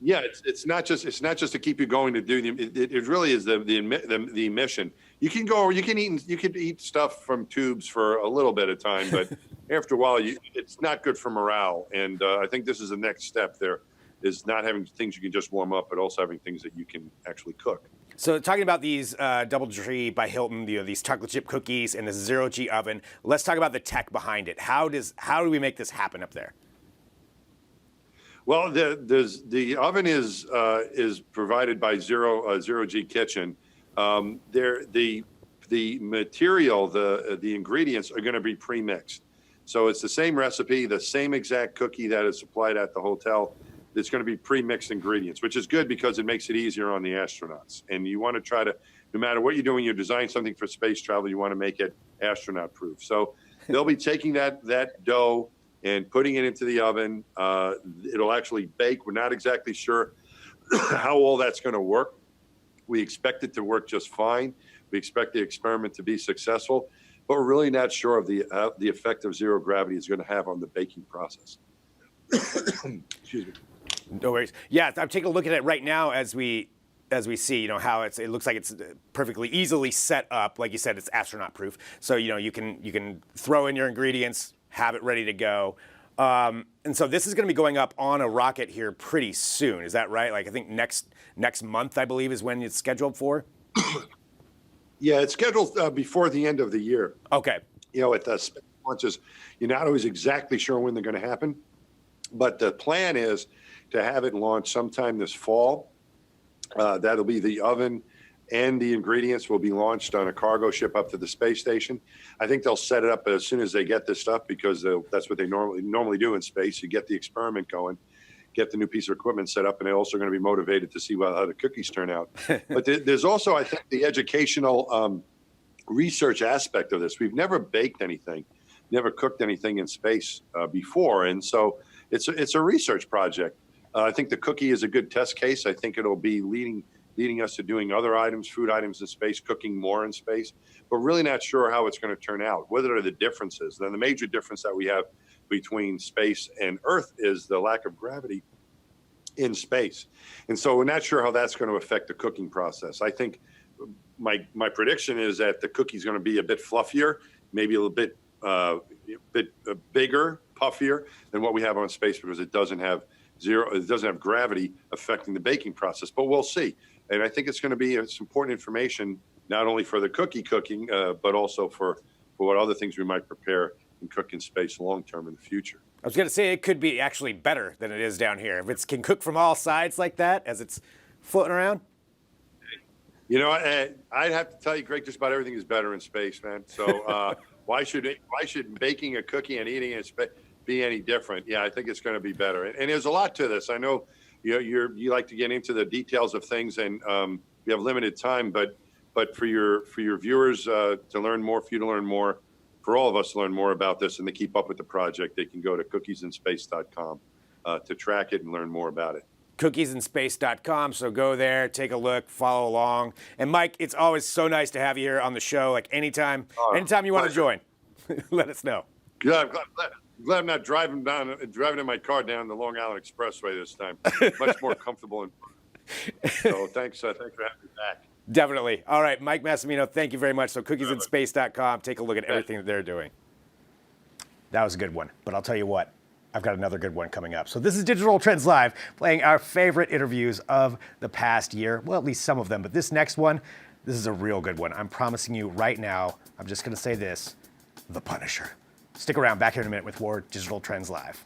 Yeah, it's not just to keep you going to do it really is the mission. You can eat stuff from tubes for a little bit of time, but after a while, it's not good for morale. And I think this is the next step. There is not having things you can just warm up, but also having things that you can actually cook. So talking about these DoubleTree by Hilton, these chocolate chip cookies and this zero-G oven, let's talk about the tech behind it. How do we make this happen up there? Well, the oven is provided by Zero G Kitchen. The material, the ingredients are going to be pre-mixed, so it's the same recipe, the same exact cookie that is supplied at the hotel. It's going to be pre-mixed ingredients, which is good because it makes it easier on the astronauts. And you want to try to, no matter what you're doing, you're designing something for space travel, you want to make it astronaut proof. So they'll be taking that dough and putting it into the oven. It'll actually bake. We're not exactly sure how all that's going to work. We expect it to work just fine. We expect the experiment to be successful, but we're really not sure of the effect of zero gravity is going to have on the baking process. Excuse me. No worries. Yeah, I'm taking a look at it right now as we see, how it looks like it's perfectly easily set up. Like you said, it's astronaut proof. So you can throw in your ingredients, have it ready to go. And so this is going to be going up on a rocket here pretty soon. Is that right? Like I think next month, I believe, is when it's scheduled for. Yeah, it's scheduled before the end of the year. Okay. With the space launches, you're not always exactly sure when they're going to happen, but the plan is to have it launched sometime this fall. That'll be the oven and the ingredients will be launched on a cargo ship up to the space station. I think they'll set it up as soon as they get this stuff because that's what they normally do in space. You get the experiment going, get the new piece of equipment set up, and they're also going to be motivated to see how the cookies turn out. But there's also, I think, the educational research aspect of this. We've never baked anything, never cooked anything in space before, and so it's a research project. I think the cookie is a good test case. I think it'll be leading us to doing other items, food items in space, cooking more in space, but really not sure how it's going to turn out. What are the differences? Then the major difference that we have between space and Earth is the lack of gravity in space. And so we're not sure how that's going to affect the cooking process. I think my prediction is that the cookie is going to be a bit fluffier, maybe a little bit bigger, puffier than what we have on space because it doesn't have gravity affecting the baking process, but we'll see. And I think it's going to be some important information, not only for the cooking, but also for what other things we might prepare and cook in space long-term in the future. I was going to say it could be actually better than it is down here. If it can cook from all sides like that as it's floating around. I'd have to tell you, Greg, just about everything is better in space, man. So why should baking a cookie and eating it in space be any different? Yeah, I think it's going to be better. And there's a lot to this. I know you like to get into the details of things, and we have limited time. But for your viewers to learn more, for you to learn more, for all of us to learn more about this and to keep up with the project, they can go to cookiesinspace.com to track it and learn more about it. Cookiesinspace.com. So go there, take a look, follow along. And Mike, it's always so nice to have you here on the show. Like anytime you want to join, let us know. Yeah, I'm glad I'm not driving in my car down the Long Island Expressway this time. Much more comfortable. So thanks for having me back. Definitely. All right, Mike Massimino, thank you very much. So cookiesinspace.com, take a look at everything that they're doing. That was a good one, but I'll tell you what, I've got another good one coming up. So this is Digital Trends Live, playing our favorite interviews of the past year. Well, at least some of them, but this next one, this is a real good one. I'm promising you right now, I'm just going to say this, The Punisher. Stick around, back here in a minute with more Digital Trends Live.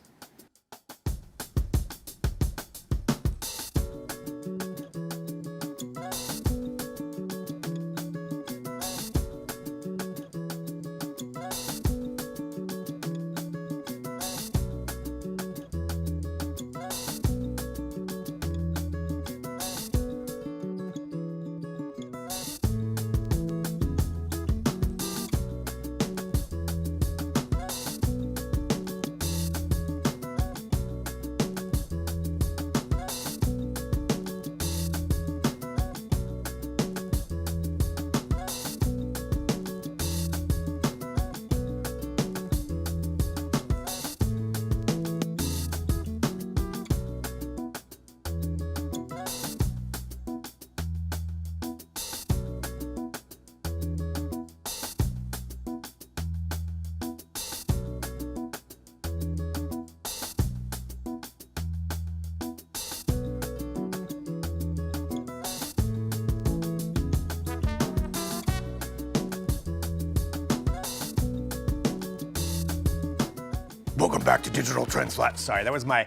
back to Digital Trends Live. Sorry, that was my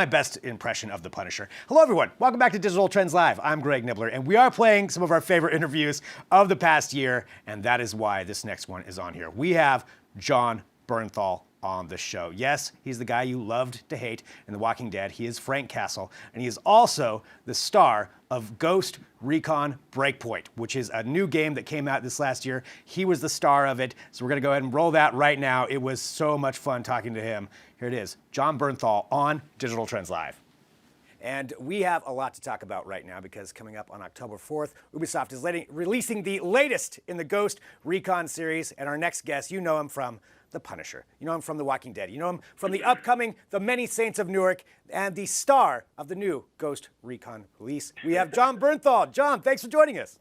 best impression of the Punisher. Hello, everyone. Welcome back to Digital Trends Live. I'm Greg Nibbler, and we are playing some of our favorite interviews of the past year, and that is why this next one is on here. We have Jon Bernthal on the show. Yes, he's the guy you loved to hate in The Walking Dead. He is Frank Castle, and he is also the star of Ghost Recon Breakpoint, which is a new game that came out this last year. He was the star of it, so we're gonna go ahead and roll that right now. It was so much fun talking to him. Here it is, Jon Bernthal on Digital Trends Live. And we have a lot to talk about right now because coming up on October 4th, Ubisoft is releasing the latest in the Ghost Recon series, and our next guest, you know him from The Punisher. You know him from The Walking Dead. You know him from the upcoming The Many Saints of Newark and the star of the new Ghost Recon release. We have Jon Bernthal. Jon, thanks for joining us.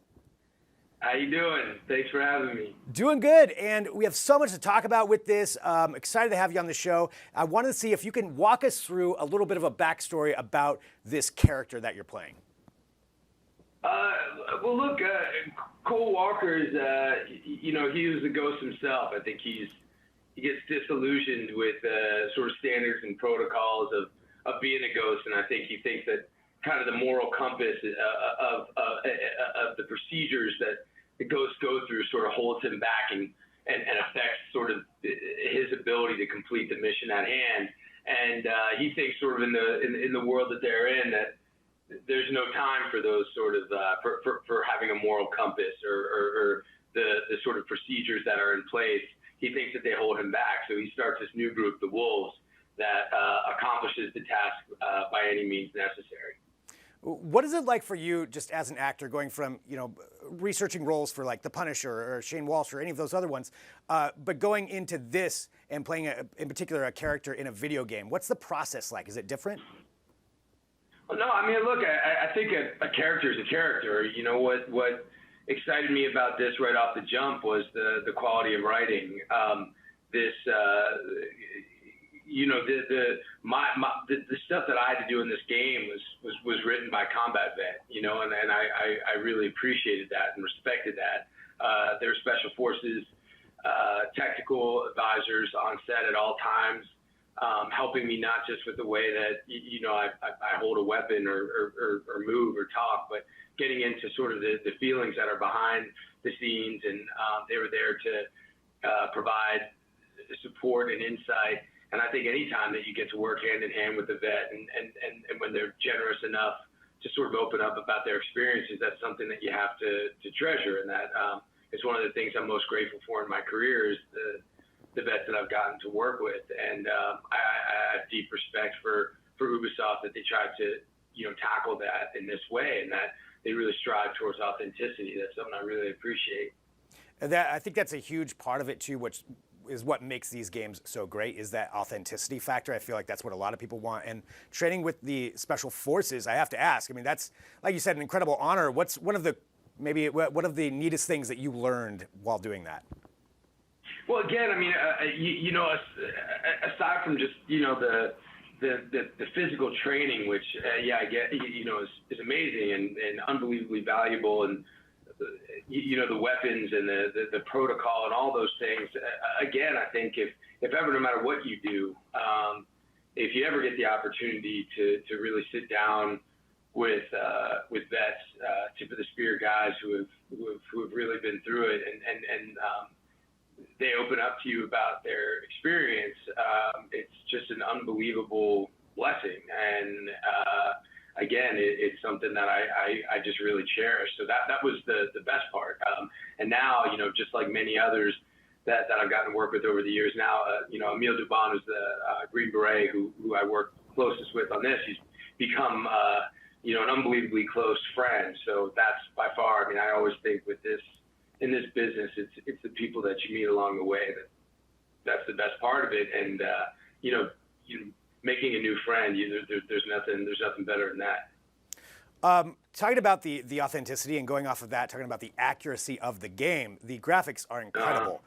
How you doing? Thanks for having me. Doing good, and we have so much to talk about with this. Excited to have you on the show. I wanted to see if you can walk us through a little bit of a backstory about this character that you're playing. Well, look, Cole Walker's, he was a ghost himself. I think he gets disillusioned with sort of standards and protocols of being a ghost, and I think he thinks that kind of the moral compass of the procedures that the ghosts go through sort of holds him back and affects sort of his ability to complete the mission at hand. And he thinks sort of in the world that they're in that there's no time for those sort of for having a moral compass or the sort of procedures that are in place. He thinks that they hold him back. So he starts this new group, the Wolves, that accomplishes the task by any means necessary. What is it like for you, just as an actor, going from researching roles for like The Punisher or Shane Walsh or any of those other ones, but going into this and playing in particular a character in a video game? What's the process like? Is it different? Well, no, I mean, look, I think a character is a character. You know what excited me about this right off the jump was the quality of writing. The stuff that I had to do in this game was written by combat vet, and I really appreciated that and respected that. There were special forces, technical advisors on set at all times, helping me not just with the way that I hold a weapon or move or talk, but getting into sort of the feelings that are behind the scenes, and they were there to provide support and insight. And I think any time that you get to work hand in hand with the vet and when they're generous enough to sort of open up about their experiences, that's something that you have to treasure. And that is one of the things I'm most grateful for in my career is the vets that I've gotten to work with. And I have deep respect for Ubisoft that they tried to, tackle that in this way and that they really strive towards authenticity. That's something I really appreciate. And I think that's a huge part of it too, which is what makes these games so great, is that authenticity factor. I feel like that's what a lot of people want. And training with the special forces, I have to ask, I mean, that's, like you said, an incredible honor. What's one of the neatest things that you learned while doing that? Well, again, I mean, aside from just, the physical training, which, I get, is amazing and unbelievably valuable, and the weapons and the protocol and all those things. Again, I think if ever, no matter what you do, if you ever get the opportunity to really sit down with vets, tip of the spear guys who have really been through it, and they open up to you about their experience, it's just an unbelievable blessing. And again, it's something that I just really cherish. So that was the best part. And now, just like many others that I've gotten to work with over the years now, Emile Dubon is the Green Beret who I work closest with on this. He's become, an unbelievably close friend. So that's by far, I mean, I always think in this business, it's the people that you meet along the way that's the best part of it. And, making a new friend, there's nothing better than that. Talking about the authenticity and going off of that, talking about the accuracy of the game, the graphics are incredible.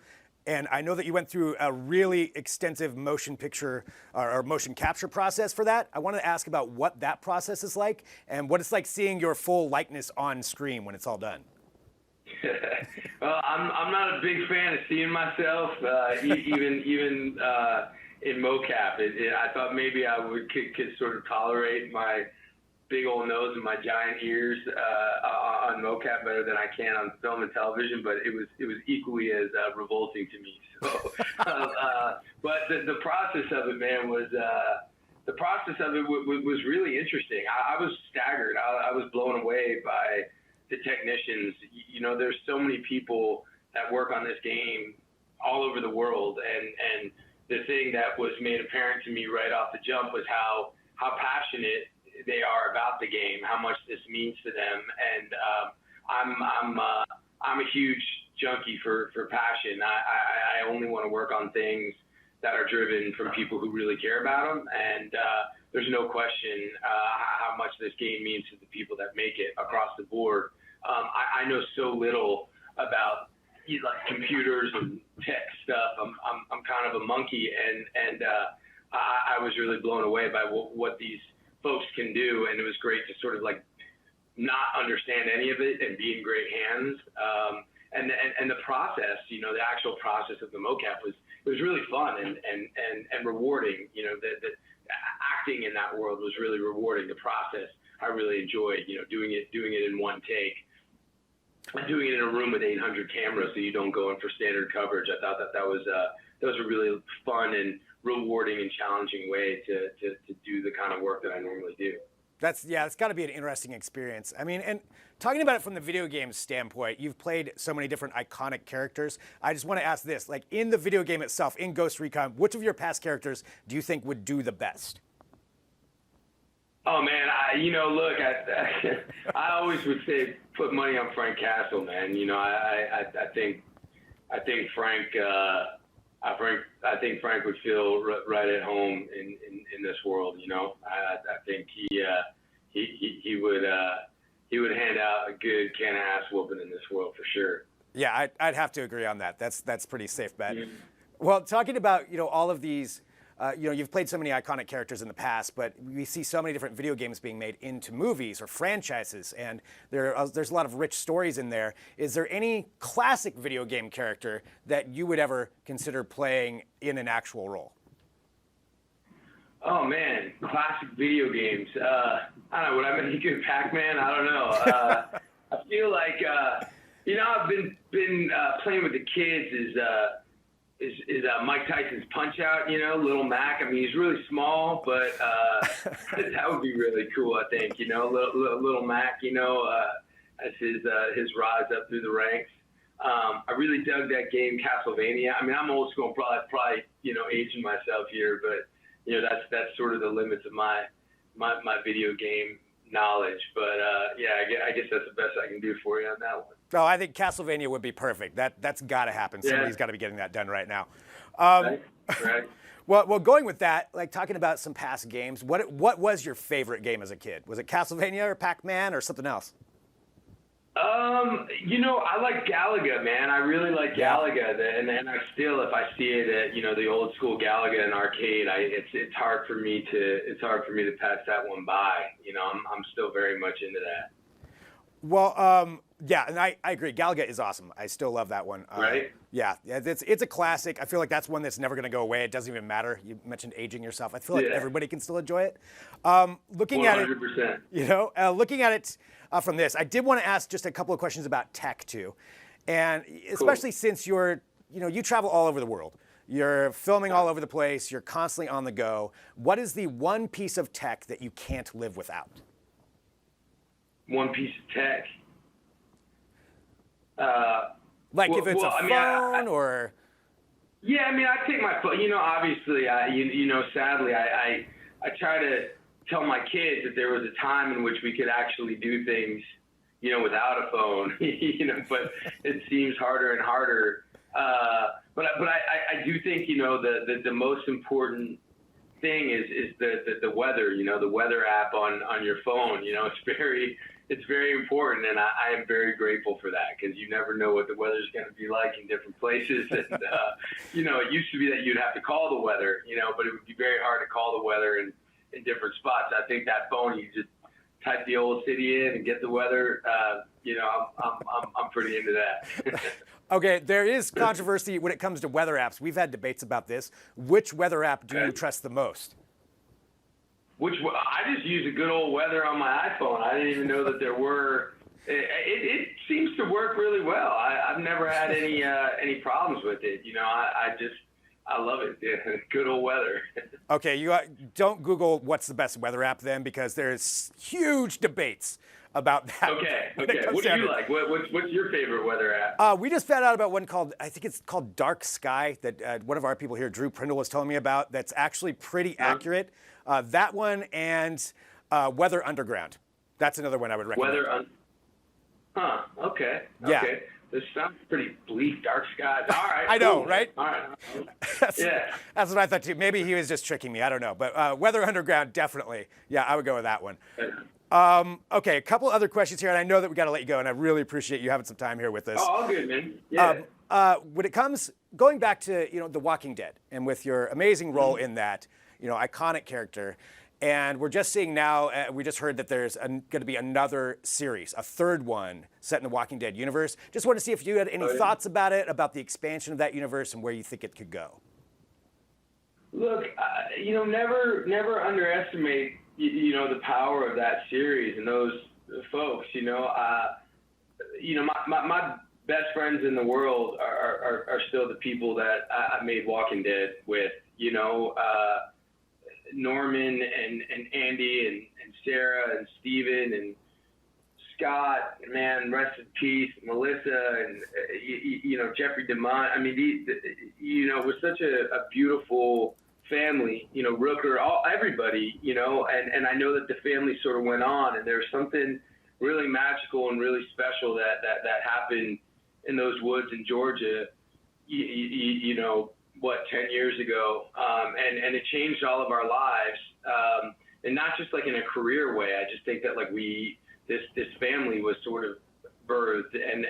And I know that you went through a really extensive motion picture or motion capture process for that. I wanted to ask about what that process is like and what it's like seeing your full likeness on screen when it's all done. Well, I'm not a big fan of seeing myself, even in mocap. I thought maybe I could sort of tolerate my big old nose and my giant ears on mocap better than I can on film and television, but it was equally as revolting to me. So, but the process of it, man, was really interesting. I was staggered. I was blown away by the technicians. You know, there's so many people that work on this game all over the world, and the thing that was made apparent to me right off the jump was how passionate they are about the game, how much this means to them, and I'm a huge junkie for passion. I only want to work on things that are driven from people who really care about them, and there's no question how much this game means to the people that make it across the board. I know so little about like computers and tech stuff. I'm kind of a monkey, and I was really blown away by what these folks can do, and it was great to sort of like not understand any of it and be in great hands. And the process, you know, the actual process of the mocap was really fun and rewarding. You know, the acting in that world was really rewarding. The process I really enjoyed. You know, doing it in one take. Doing it in a room with 800 cameras so you don't go in for standard coverage. I thought that was a really fun and rewarding and challenging way to do the kind of work that I normally do. It's got to be an interesting experience. I mean, and talking about it from the video game standpoint, you've played so many different iconic characters. I just want to ask this, like in the video game itself, in Ghost Recon, which of your past characters do you think would do the best? Oh man, look, I always would say put money on Frank Castle, man. You know, I think Frank would feel right at home in this world. You know, I think he would hand out a good can of ass whooping in this world for sure. Yeah, I'd have to agree on that. That's pretty safe bet. Mm-hmm. Well, talking about all of these. You've played so many iconic characters in the past, but we see so many different video games being made into movies or franchises, and there's a lot of rich stories in there. Is there any classic video game character that you would ever consider playing in an actual role? Oh man, classic video games. I don't know, would I be good Pac-Man? I don't know. I feel like, I've been playing with the kids is Mike Tyson's Punch-Out, Little Mac. I mean, he's really small, but that would be really cool, I think, Little Mac, as his rise up through the ranks. I really dug that game, Castlevania. I mean, I'm old school, probably aging myself here, but, that's sort of the limits of my video game knowledge. But, I guess that's the best I can do for you on that one. Oh, I think Castlevania would be perfect. That's got to happen. Yeah. Somebody's got to be getting that done right now. Right. Well, going with that, like talking about some past games, what was your favorite game as a kid? Was it Castlevania or Pac-Man or something else? I like Galaga, man. I really like Galaga, and I still, if I see it at the old school Galaga in arcade, it's hard for me to pass that one by. I'm still very much into that. Well, yeah, and I agree. Galaga is awesome. I still love that one. Right? Yeah, it's a classic. I feel like that's one that's never going to go away. It doesn't even matter. You mentioned aging yourself. I feel like everybody can still enjoy it. Looking 100%. at it, looking at it from this, I did want to ask just a couple of questions about tech too, and especially since you travel all over the world. You're filming all over the place. You're constantly on the go. What is the one piece of tech that you can't live without? One piece of tech. If it's a phone or. Yeah, I mean, I take my phone. Obviously, sadly, I try to tell my kids that there was a time in which we could actually do things, without a phone. But it seems harder and harder. But I do think the most important thing is the weather. The weather app on your phone. It's very important, and I am very grateful for that, because you never know what the weather's going to be like in different places. And, it used to be that you'd have to call the weather, but it would be very hard to call the weather in different spots. I think that phone, you just type the old city in and get the weather I'm pretty into that. Okay, there is controversy when it comes to weather apps. We've had debates about this. Which weather app do you trust the most? I just use a good old weather on my iPhone. I didn't even know that there were. It seems to work really well. I've never had any problems with it. I love it. Yeah, good old weather. Okay, don't Google what's the best weather app then, because there's huge debates about that. Okay. What do you like? What's your favorite weather app? We just found out about one I think it's called Dark Sky, that one of our people here, Drew Prindle, was telling me about, that's actually pretty accurate. That one and Weather Underground. That's another one I would recommend. Okay. Yeah. Okay. This sounds pretty bleak, dark skies. All right. I know, cool. right? All right. That's what I thought too. Maybe he was just tricking me. I don't know. But Weather Underground, definitely. Yeah, I would go with that one. Okay, a couple other questions here, and I know that we got to let you go, and I really appreciate you having some time here with us. Oh, all good, man. Yeah. When it comes going back to The Walking Dead, and with your amazing role in that, iconic character, and we're just seeing now, we just heard that there's going to be another series, a third one set in the Walking Dead universe. Just wanted to see if you had any thoughts about it, about the expansion of that universe, and where you think it could go. Look, never underestimate the power of that series and those folks. My best friends in the world are still the people that I made Walking Dead with. Norman and Andy and Sarah and Steven and Scott, man, rest in peace, Melissa and Jeffrey DeMont. I mean, it was such a beautiful family, Rooker, everybody, and I know that the family sort of went on, and there's something really magical and really special that happened in those woods in Georgia, 10 years ago, and it changed all of our lives, and not just like in a career way. I just think that like this family was sort of birthed, and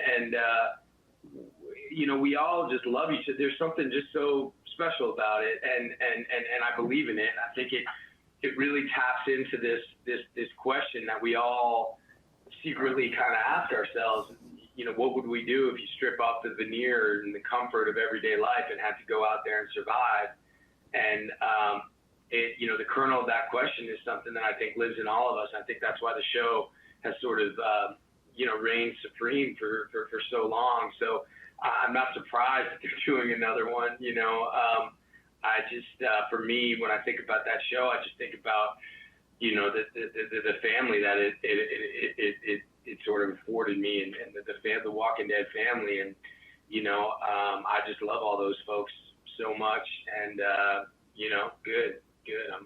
we all just love each other. There's something just so special about it, and I believe in it. And I think it really taps into this question that we all secretly kind of ask ourselves. What would we do if you strip off the veneer and the comfort of everyday life and had to go out there and survive? And the kernel of that question is something that I think lives in all of us. I think that's why the show has sort of reigned supreme for so long. So I'm not surprised that they're doing another one. I just for me, when I think about that show, I just think about the family that it sort of afforded me, and the Walking Dead family, and I just love all those folks so much, and good.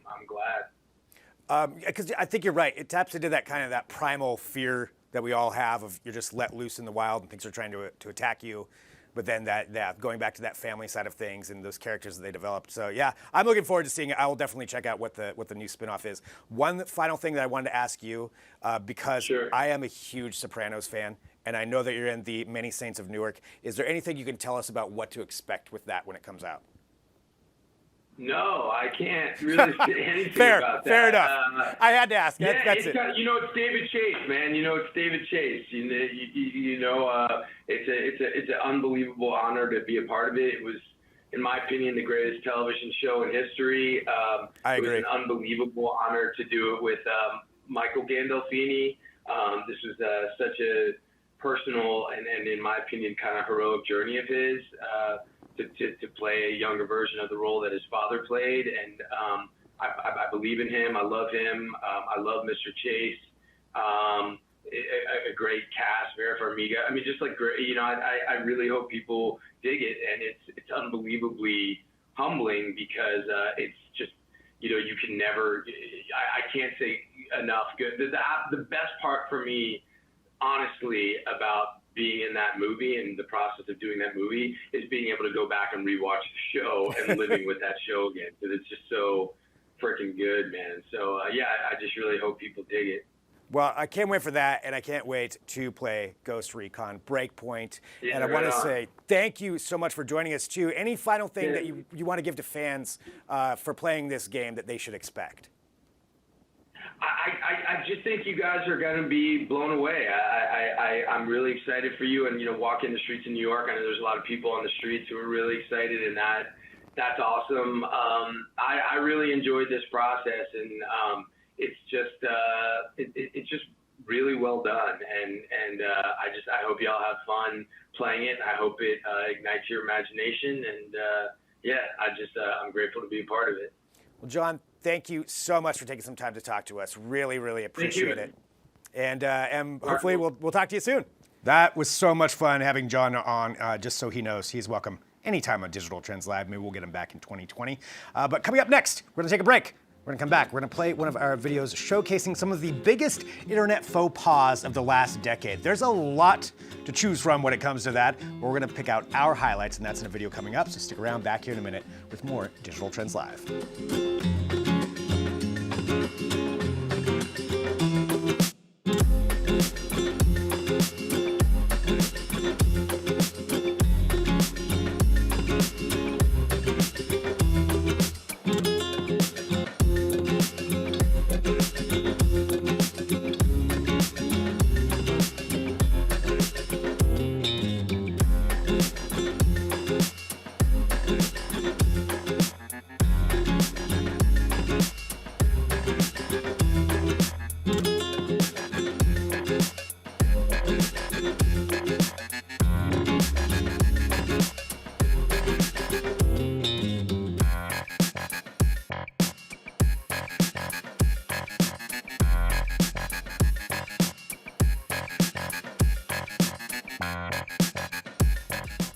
I'm glad. Because I think you're right. It taps into that primal fear that we all have of you're just let loose in the wild and things are trying to attack you. But then that going back to that family side of things and those characters that they developed. So yeah, I'm looking forward to seeing it. I will definitely check out what the new spinoff is. One final thing that I wanted to ask you, because I am a huge Sopranos fan, and I know that you're in the Many Saints of Newark. Is there anything you can tell us about what to expect with that when it comes out? No, I can't really say anything about that. Fair enough. I had to ask. Yeah, that's it. It's David Chase, man. It's David Chase. It's an unbelievable honor to be a part of it. It was, in my opinion, the greatest television show in history. I agree. It was an unbelievable honor to do it with Michael Gandolfini. This was such a personal and, in my opinion, kind of heroic journey of his. To play a younger version of the role that his father played. And I believe in him. I love him. I love Mr. Chase. A great cast, Vera Farmiga. I mean, just like great, I really hope people dig it. And it's unbelievably humbling because it's just, you can never, I can't say enough good. The best part for me, honestly, about being in that movie and the process of doing that movie is being able to go back and rewatch the show and living with that show again, because it's just so freaking good, man. So I just really hope people dig it. Well, I can't wait for that, and I can't wait to play Ghost Recon Breakpoint. And I want to say thank you so much for joining us too. Any final thing that you want to give to fans for playing this game that they should expect? I just think you guys are going to be blown away. I'm really excited for you, and walking the streets of New York, I know there's a lot of people on the streets who are really excited, and that's awesome. I really enjoyed this process, and it's just really well done, and I hope y'all have fun playing it. I hope it ignites your imagination, and I'm grateful to be a part of it. Well, Jon, thank you so much for taking some time to talk to us. Really, really appreciate it. And hopefully we'll talk to you soon. That was so much fun having Jon on, just so he knows he's welcome anytime on Digital Trends Live. Maybe we'll get him back in 2020. But coming up next, we're going to take a break. We're going to come back. We're going to play one of our videos showcasing some of the biggest internet faux pas of the last decade. There's a lot to choose from when it comes to that. We're going to pick out our highlights, and that's in a video coming up. So stick around back here in a minute with more Digital Trends Live.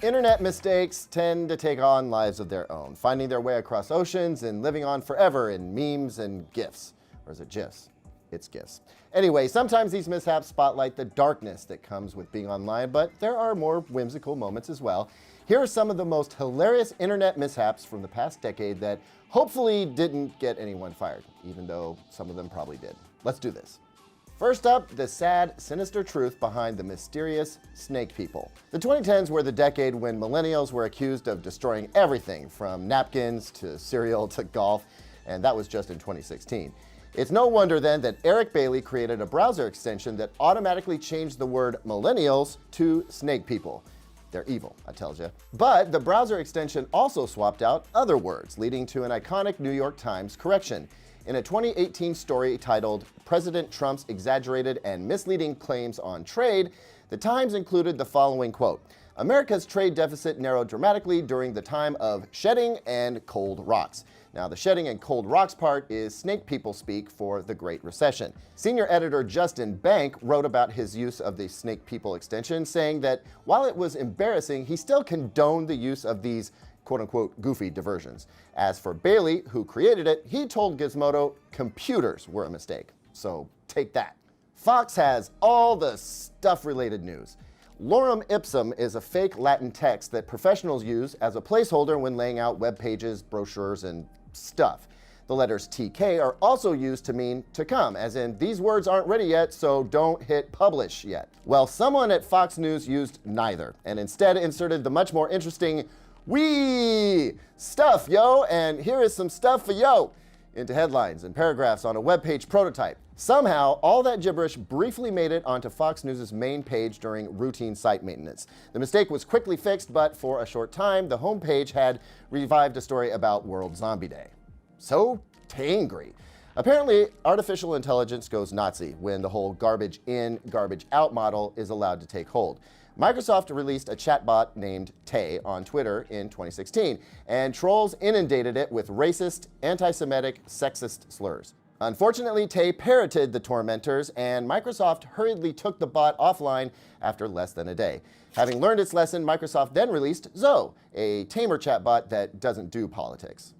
Internet mistakes tend to take on lives of their own, finding their way across oceans and living on forever in memes and GIFs. Or is it GIFs? It's GIFs. Anyway, sometimes these mishaps spotlight the darkness that comes with being online, but there are more whimsical moments as well. Here are some of the most hilarious internet mishaps from the past decade that hopefully didn't get anyone fired, even though some of them probably did. Let's do this. First up, the sad, sinister truth behind the mysterious snake people. The 2010s were the decade when millennials were accused of destroying everything from napkins to cereal to golf, and that was just in 2016. It's no wonder then that Eric Bailey created a browser extension that automatically changed the word millennials to snake people. They're evil, I tells you. But the browser extension also swapped out other words, leading to an iconic New York Times correction. In a 2018 story titled President Trump's Exaggerated and Misleading Claims on Trade, the Times included the following quote: America's trade deficit narrowed dramatically during the time of shedding and cold rocks. Now, the shedding and cold rocks part is snake people speak for the Great Recession. Senior editor Justin Bank wrote about his use of the snake people extension, saying that while it was embarrassing, he still condoned the use of these quote-unquote goofy diversions. As for Bailey, who created it, he told Gizmodo computers were a mistake. So take that. Fox has all the stuff-related news. Lorem ipsum is a fake Latin text that professionals use as a placeholder when laying out web pages, brochures, and stuff. The letters TK are also used to mean to come, as in these words aren't ready yet, so don't hit publish yet. Well, someone at Fox News used neither, and instead inserted the much more interesting "wee stuff, yo," and "here is some stuff for yo" into headlines and paragraphs on a web page prototype. Somehow, all that gibberish briefly made it onto Fox News' main page during routine site maintenance. The mistake was quickly fixed, but for a short time, the homepage had revived a story about World Zombie Day. So tangry. Apparently, artificial intelligence goes Nazi when the whole garbage in, garbage out model is allowed to take hold. Microsoft released a chatbot named Tay on Twitter in 2016, and trolls inundated it with racist, anti-Semitic, sexist slurs. Unfortunately, Tay parroted the tormentors, and Microsoft hurriedly took the bot offline after less than a day. Having learned its lesson, Microsoft then released Zoe, a tamer chatbot that doesn't do politics.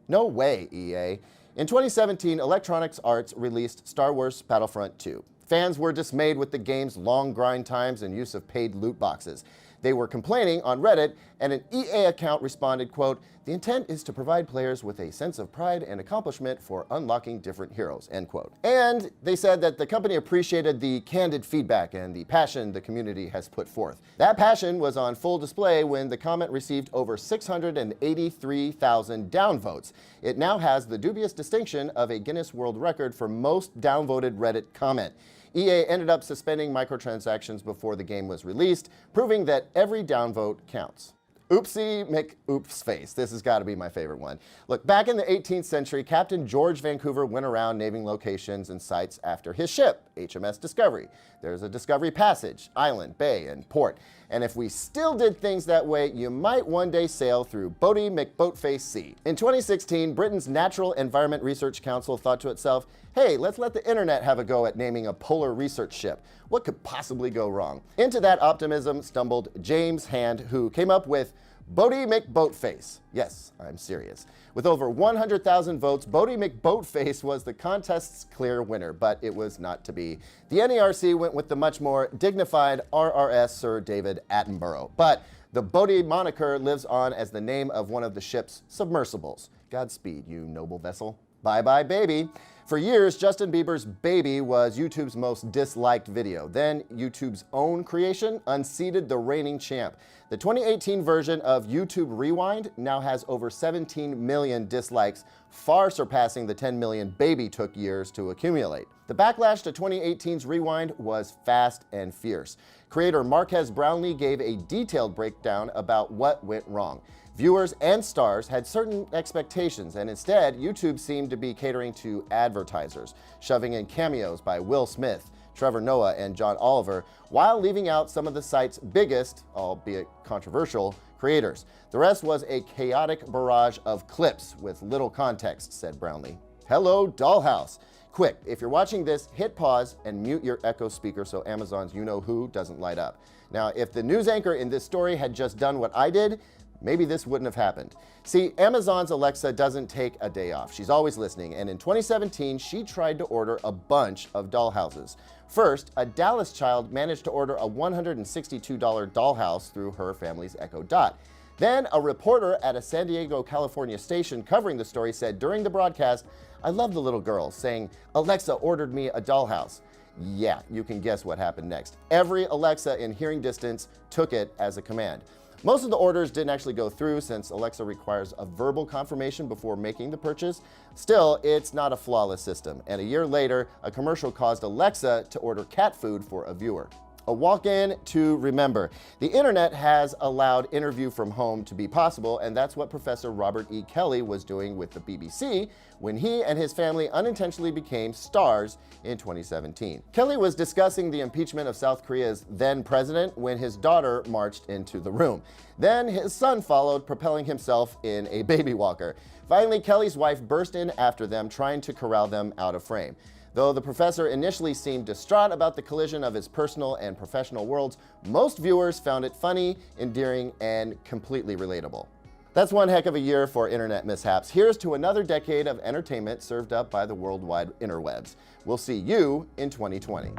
No way, EA. In 2017, Electronic Arts released Star Wars Battlefront 2. Fans were dismayed with the game's long grind times and use of paid loot boxes. They were complaining on Reddit, and an EA account responded, quote, "The intent is to provide players with a sense of pride and accomplishment for unlocking different heroes," end quote. And they said that the company appreciated the candid feedback and the passion the community has put forth. That passion was on full display when the comment received over 683,000 downvotes. It now has the dubious distinction of a Guinness World Record for most downvoted Reddit comment. EA ended up suspending microtransactions before the game was released, proving that every downvote counts. Oopsie McOopsface. This has got to be my favorite one. Look, back in the 18th century, Captain George Vancouver went around naming locations and sites after his ship, HMS Discovery. There's a Discovery Passage, Island, Bay, and Port. And if we still did things that way, you might one day sail through Boaty McBoatface Sea. In 2016, Britain's Natural Environment Research Council thought to itself, hey, let's let the internet have a go at naming a polar research ship. What could possibly go wrong? Into that optimism stumbled James Hand, who came up with Boaty McBoatface. Yes, I'm serious. With over 100,000 votes, Boaty McBoatface was the contest's clear winner, but it was not to be. The NERC went with the much more dignified RRS Sir David Attenborough. But the Boaty moniker lives on as the name of one of the ship's submersibles. Godspeed, you noble vessel. Bye-bye, baby. For years, Justin Bieber's Baby was YouTube's most disliked video. Then YouTube's own creation unseated the reigning champ. The 2018 version of YouTube Rewind now has over 17 million dislikes, far surpassing the 10 million Baby took years to accumulate. The backlash to 2018's Rewind was fast and fierce. Creator Marquez Brownlee gave a detailed breakdown about what went wrong. Viewers and stars had certain expectations, and instead, YouTube seemed to be catering to advertisers, shoving in cameos by Will Smith, Trevor Noah, and John Oliver, while leaving out some of the site's biggest, albeit controversial, creators. The rest was a chaotic barrage of clips with little context, said Brownlee. Hello, Dollhouse. Quick, if you're watching this, hit pause and mute your Echo speaker so Amazon's you-know-who doesn't light up. Now, if the news anchor in this story had just done what I did, maybe this wouldn't have happened. See, Amazon's Alexa doesn't take a day off. She's always listening, and in 2017, she tried to order a bunch of dollhouses. First, a Dallas child managed to order a $162 dollhouse through her family's Echo Dot. Then, a reporter at a San Diego, California station covering the story said during the broadcast, "I love the little girl," saying, "Alexa ordered me a dollhouse." Yeah, you can guess what happened next. Every Alexa in hearing distance took it as a command. Most of the orders didn't actually go through since Alexa requires a verbal confirmation before making the purchase. Still, it's not a flawless system, and a year later, a commercial caused Alexa to order cat food for a viewer. A walk-in to remember. The internet has allowed interview from home to be possible, and that's what Professor Robert E. Kelly was doing with the BBC when he and his family unintentionally became stars in 2017. Kelly was discussing the impeachment of South Korea's then president when his daughter marched into the room. Then his son followed, propelling himself in a baby walker. Finally, Kelly's wife burst in after them, trying to corral them out of frame. Though the professor initially seemed distraught about the collision of his personal and professional worlds, most viewers found it funny, endearing, and completely relatable. That's one heck of a year for internet mishaps. Here's to another decade of entertainment served up by the worldwide interwebs. We'll see you in 2020.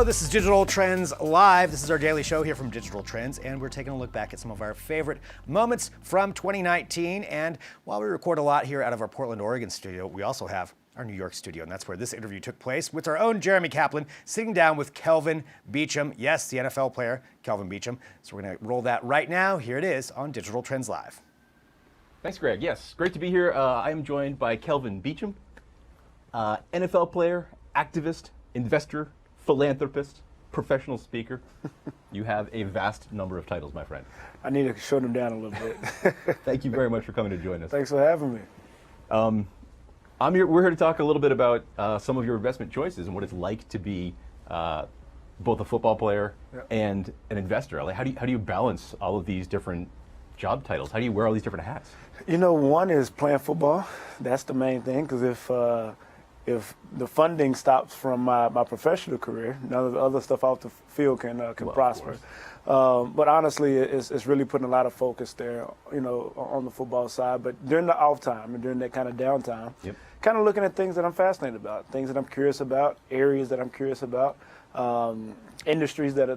Hello, this is Digital Trends Live. This is our daily show here from Digital Trends, and we're taking a look back at some of our favorite moments from 2019. And while we record a lot here out of our Portland, Oregon studio, we also have our New York studio, and that's where this interview took place with our own Jeremy Kaplan, sitting down with Kelvin Beachum. Yes, the NFL player, Kelvin Beachum. So we're going to roll that right now. Here it is on Digital Trends Live. Thanks, Greg. Yes, great to be here. I am joined by Kelvin Beachum, NFL player, activist, investor, philanthropist, professional speaker. You have a vast number of titles, my friend. I need to short them down a little bit. Thank you very much for coming to join us. Thanks for having me. We're here to talk a little bit about some of your investment choices and what it's like to be both a football player and an investor. Like, how do you balance all of these different job titles? How do you wear all these different hats? You know, one is playing football. That's the main thing, because if the funding stops from my professional career, none of the other stuff off the field can prosper. But honestly, it's really putting a lot of focus there, you know, on the football side. But during the off time and during that kind of downtime, kind of looking at things that I'm fascinated about, things that I'm curious about, areas that I'm curious about, industries that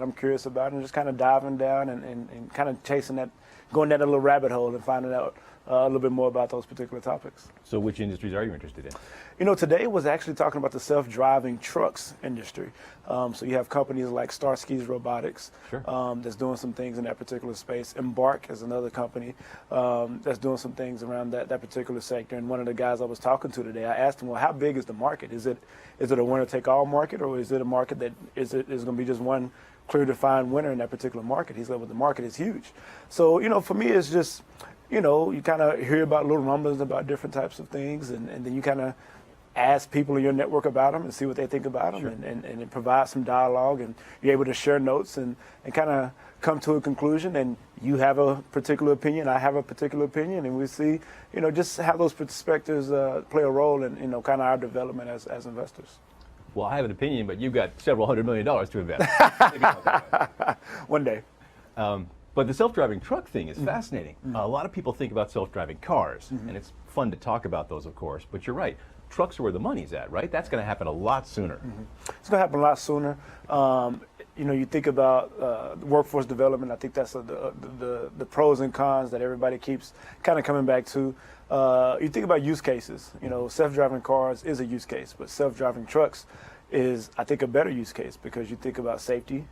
I'm curious about, and just kind of diving down and kind of chasing that, going down a little rabbit hole and finding out a little bit more about those particular topics. So which industries are you interested in? You know, today was actually talking about the self-driving trucks industry. So you have companies like Starsky's Robotics that's doing some things in that particular space. Embark is another company that's doing some things around that particular sector. And one of the guys I was talking to today, I asked him, well, how big is the market? Is it a winner-take-all market, or is it a market that is going to be just one clear defined winner in that particular market? He said, well, the market is huge. So, you know, for me, it's just, you know, you kind of hear about little rumblings about different types of things, and then you kind of ask people in your network about them and see what they think about them, and provide some dialogue, and you're able to share notes and kind of come to a conclusion. And you have a particular opinion, I have a particular opinion, and we see, you know, just how those perspectives play a role in, you know, kind of our development as investors. Well, I have an opinion, but you've got several $100 million to invest. One day. But the self-driving truck thing is fascinating. A lot of people think about self-driving cars, and it's fun to talk about those, of course. But you're right. Trucks are where the money's at, right? That's going to happen a lot sooner. It's going to happen a lot sooner. You know, you think about workforce development. I think that's the pros and cons that everybody keeps kind of coming back to. You think about use cases. You know, self-driving cars is a use case, but self-driving trucks is, I think, a better use case, because you think about safety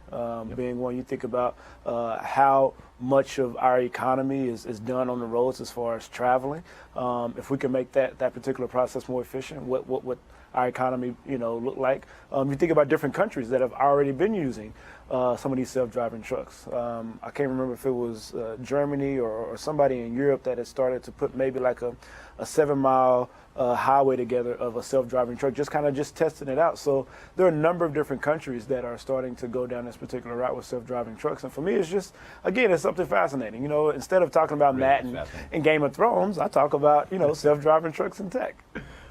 being one. You think about how much of our economy is done on the roads as far as traveling. If we can make that particular process more efficient, what our economy, you know, look like. You think about different countries that have already been using some of these self-driving trucks. I can't remember if it was Germany or somebody in Europe that had started to put maybe like a 7-mile highway together of a self-driving truck, just testing it out. So there are a number of different countries that are starting to go down this particular route with self-driving trucks. And for me, it's just, again, it's something fascinating. You know, instead of talking about Matt and Game of Thrones, I talk about, you know, self-driving trucks and tech.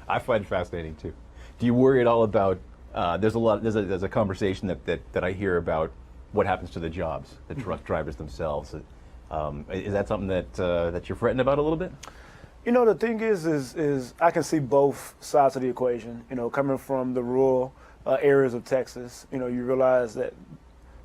I find it fascinating too. Do you worry at all about? There's a conversation that I hear about what happens to the jobs, the truck drivers themselves. Is that something that you're fretting about a little bit? You know, the thing is I can see both sides of the equation. You know, coming from the rural areas of Texas, you know, you realize that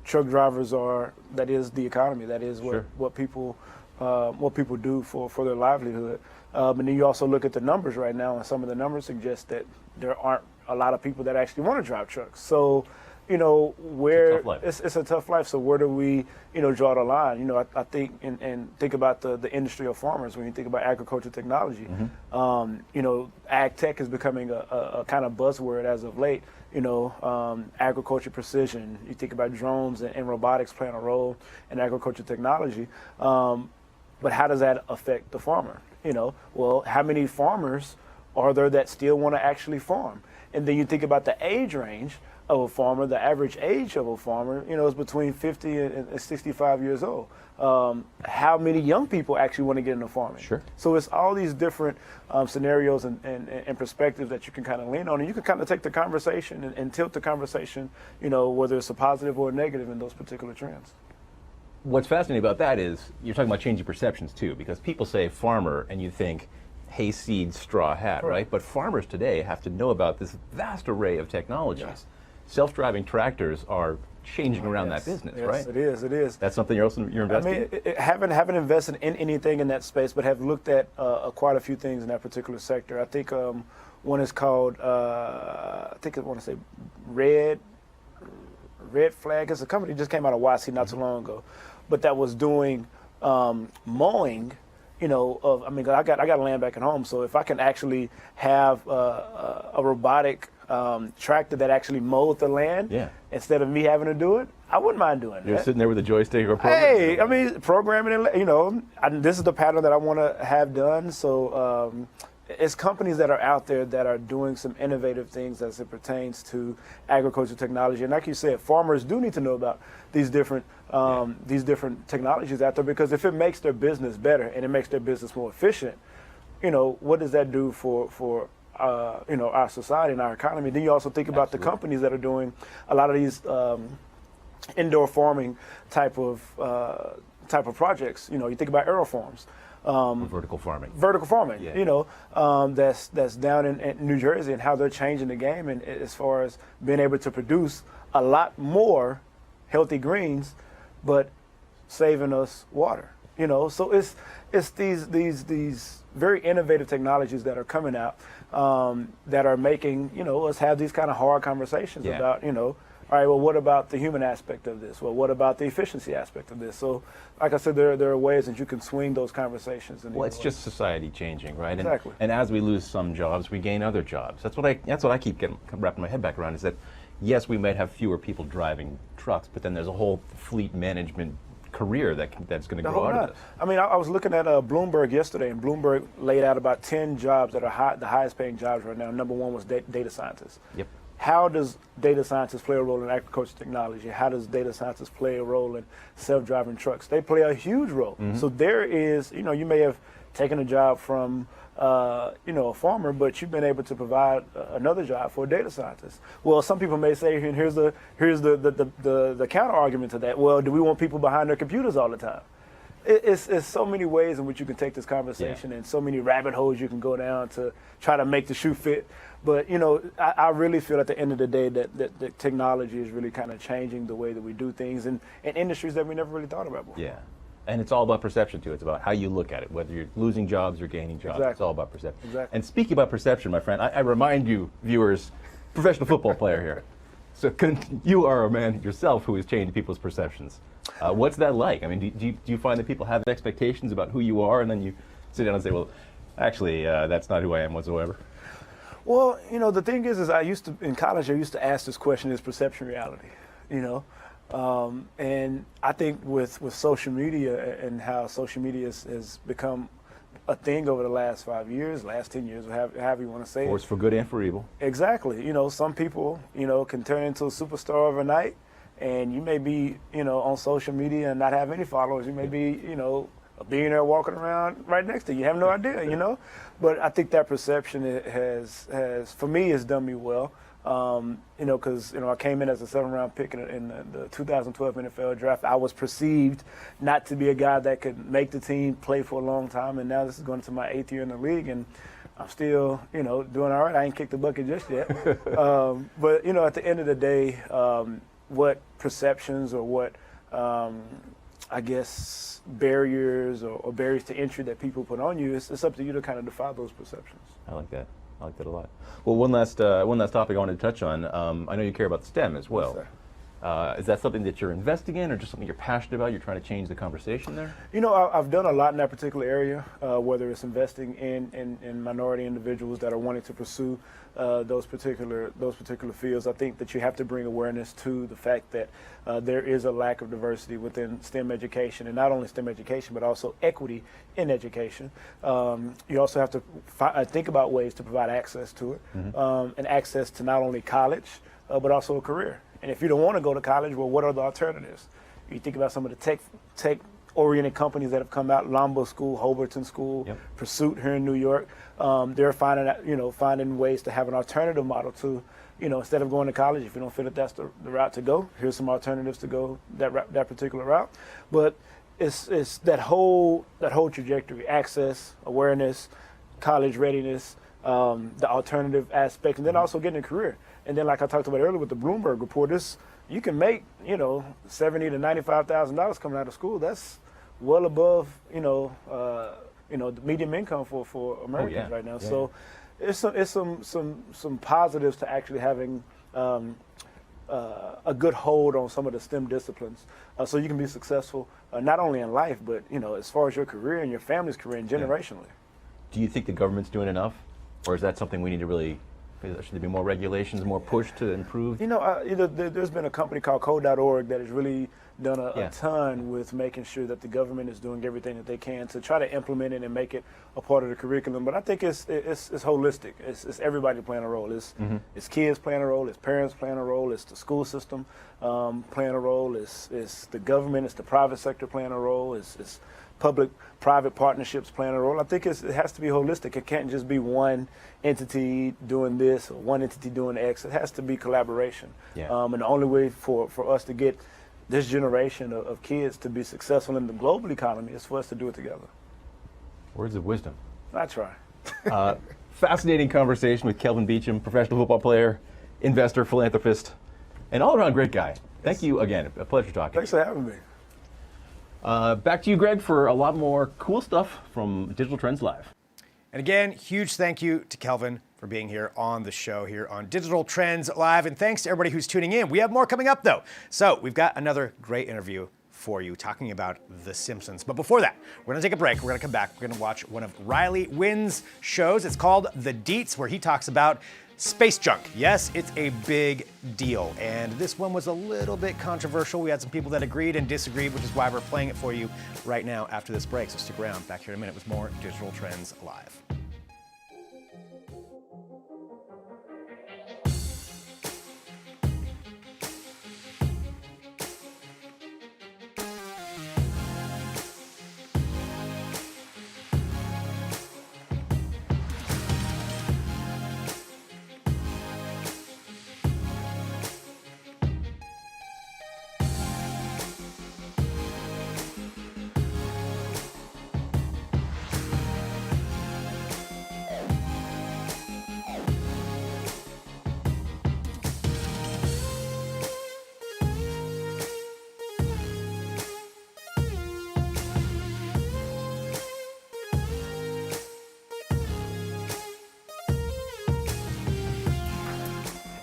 truck drivers that is the economy. That is what people do for their livelihood. But then you also look at the numbers right now, and some of the numbers suggest that there aren't a lot of people that actually want to drive trucks. So, you know, where it's a tough life. So where do we, you know, draw the line? You know, I think and think about the industry of farmers when you think about agriculture technology. You know, ag tech is becoming a kind of buzzword as of late. You know, agriculture precision. You think about drones and robotics playing a role in agriculture technology. But how does that affect the farmer? You know, well, how many farmers are there that still want to actually farm? And then you think about the age range of a farmer. The average age of a farmer, you know, is between 50 and 65 years old. How many young people actually want to get into farming? Sure. So it's all these different scenarios and perspectives that you can kind of lean on, and you can kind of take the conversation and tilt the conversation, you know, whether it's a positive or a negative in those particular trends. What's fascinating about that is you're talking about changing perceptions too, because people say farmer and you think hayseed, straw hat, right? But farmers today have to know about this vast array of technologies. self-driving tractors are changing around that business, yes, right? It is. That's something you're investing in? Haven't invested in anything in that space, but have looked at quite a few things in that particular sector. I think one is called, I want to say Red Flag. It's a company that just came out of YC not too long ago, but that was doing mowing. I got land back at home, so if I can actually have a robotic tractor that actually mowed the land instead of me having to do it, I wouldn't mind doing that. You're sitting there with a joystick or programming. Hey, programming, this is the pattern that I want to have done. So it's companies that are out there that are doing some innovative things as it pertains to agricultural technology. And like you said, farmers do need to know about these different technologies out there, because if it makes their business better and it makes their business more efficient, what does that do for our society and our economy? Then you also think about the companies that are doing a lot of these indoor farming type of projects. You think about aerofarms. Vertical farming. That's down in New Jersey, and how they're changing the game, and as far as being able to produce a lot more healthy greens, but saving us water. So it's these very innovative technologies that are coming out that are making us have these kind of hard conversations about all right, well, what about the human aspect of this? Well, what about the efficiency aspect of this? So, like I said, there are ways that you can swing those conversations. Well, it's just society changing, right? Exactly. And as we lose some jobs, we gain other jobs. That's what I keep wrapping my head back around, is that, yes, we might have fewer people driving trucks, but then there's a whole fleet management career that's going to grow out of this. I was looking at Bloomberg yesterday, and Bloomberg laid out about 10 jobs that are the highest paying jobs right now. Number one was data scientists. Yep. How does data scientists play a role in agriculture technology? How does data scientists play a role in self-driving trucks? They play a huge role. Mm-hmm. So there is, you may have taken a job from, a farmer, but you've been able to provide another job for a data scientist. Well, some people may say, and here's the counter argument to that. Well, do we want people behind their computers all the time? It's so many ways in which you can take this conversation, and so many rabbit holes you can go down to try to make the shoe fit. But, I really feel at the end of the day that technology is really kind of changing the way that we do things in industries that we never really thought about before. Yeah. And it's all about perception, too. It's about how you look at it, whether you're losing jobs or gaining jobs. Exactly. It's all about perception. Exactly. And speaking about perception, my friend, I remind you, viewers, professional football player here. So you are a man yourself who has changed people's perceptions. What's that like? I mean, do you find that people have expectations about who you are, and then you sit down and say, well, actually, that's not who I am whatsoever? Well, the thing is in college, I used to ask this question, is perception reality? And I think with social media and how social media has become a thing over the last 5 years, last 10 years, however you want to say it. Force for good and for evil. Exactly. Some people, can turn into a superstar overnight, and you may be, on social media and not have any followers. You may be, a billionaire walking around right next to you. You have no idea, But I think that perception has for me, has done me well. Because I came in as a 7th-round pick in the 2012 NFL draft. I was perceived not to be a guy that could make the team, play for a long time, and now this is going to my 8th year in the league, and I'm still, doing all right. I ain't kicked the bucket just yet. But at the end of the day, what perceptions or what I guess barriers or barriers to entry that people put on you, it's up to you to kind of defy those perceptions. I like that. I like that a lot. Well, one last topic I wanted to touch on. I know you care about STEM as well. Yes, Is that something that you're investing in, or just something you're passionate about? You're trying to change the conversation there? I've done a lot in that particular area, whether it's investing in minority individuals that are wanting to pursue those particular fields. I think that you have to bring awareness to the fact that there is a lack of diversity within STEM education, and not only STEM education, but also equity in education. You also have to think about ways to provide access to it, and access to not only college, but also a career. And if you don't want to go to college, well, what are the alternatives? You think about some of the tech-oriented companies that have come out, Lambeau School, Hobarton School, Pursuit here in New York. They're finding ways to have an alternative model to, instead of going to college, if you don't feel that that's the route to go, here's some alternatives to go that particular route. But it's that whole trajectory: access, awareness, college readiness, the alternative aspect, and then also getting a career. And then, like I talked about earlier with the Bloomberg report, you can make, $70,000 to $95,000 coming out of school. That's well above, the median income for Americans right now. So it's some positives to actually having a good hold on some of the STEM disciplines, so you can be successful not only in life, but as far as your career and your family's career and generationally. Do you think the government's doing enough, or is that something we need to really? Should there be more regulations, more push to improve? There's been a company called Code.org that has really done a ton with making sure that the government is doing everything that they can to try to implement it and make it a part of the curriculum. But I think it's holistic. It's everybody playing a role. It's kids playing a role. It's parents playing a role. It's the school system playing a role. It's the government. It's the private sector playing a role. It's public-private partnerships playing a role. I think it has to be holistic. It can't just be one entity doing this or one entity doing X. It has to be collaboration. And the only way for us to get this generation of kids to be successful in the global economy is for us to do it together. Words of wisdom. I try. Fascinating conversation with Kelvin Beachum, professional football player, investor, philanthropist, and all-around great guy. Thank you again. A pleasure talking. Thanks for having me. Back to you, Greg, for a lot more cool stuff from Digital Trends Live. And again, huge thank you to Kelvin for being here on the show here on Digital Trends Live. And thanks to everybody who's tuning in. We have more coming up, though. So we've got another great interview for you talking about The Simpsons. But before that, we're going to take a break. We're going to come back. We're going to watch one of Riley Wynn's shows. It's called The Deets, where he talks about space junk. Yes, it's a big deal. And this one was a little bit controversial. We had some people that agreed and disagreed, which is why we're playing it for you right now after this break. So stick around. Back here in a minute with more Digital Trends Live.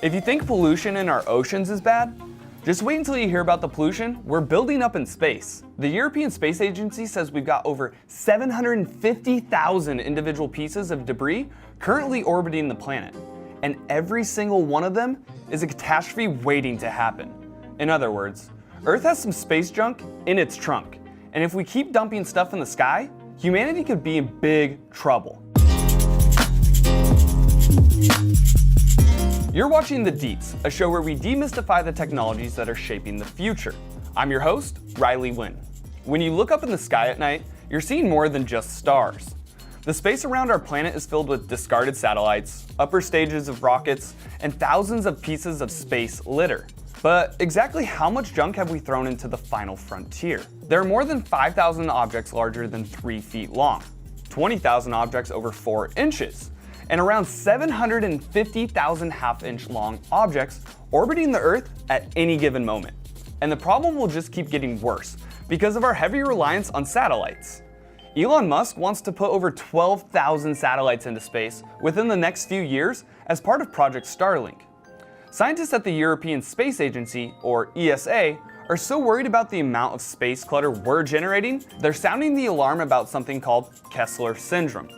If you think pollution in our oceans is bad, just wait until you hear about the pollution we're building up in space. The European Space Agency says we've got over 750,000 individual pieces of debris currently orbiting the planet, and every single one of them is a catastrophe waiting to happen. In other words, Earth has some space junk in its trunk, and if we keep dumping stuff in the sky, humanity could be in big trouble. You're watching The Deets, a show where we demystify the technologies that are shaping the future. I'm your host, Riley Wynn. When you look up in the sky at night, you're seeing more than just stars. The space around our planet is filled with discarded satellites, upper stages of rockets, and thousands of pieces of space litter. But exactly how much junk have we thrown into the final frontier? There are more than 5,000 objects larger than 3 feet long, 20,000 objects over 4 inches, and around 750,000 half-inch long objects orbiting the Earth at any given moment. And the problem will just keep getting worse because of our heavy reliance on satellites. Elon Musk wants to put over 12,000 satellites into space within the next few years as part of Project Starlink. Scientists at the European Space Agency, or ESA, are so worried about the amount of space clutter we're generating, they're sounding the alarm about something called Kessler syndrome.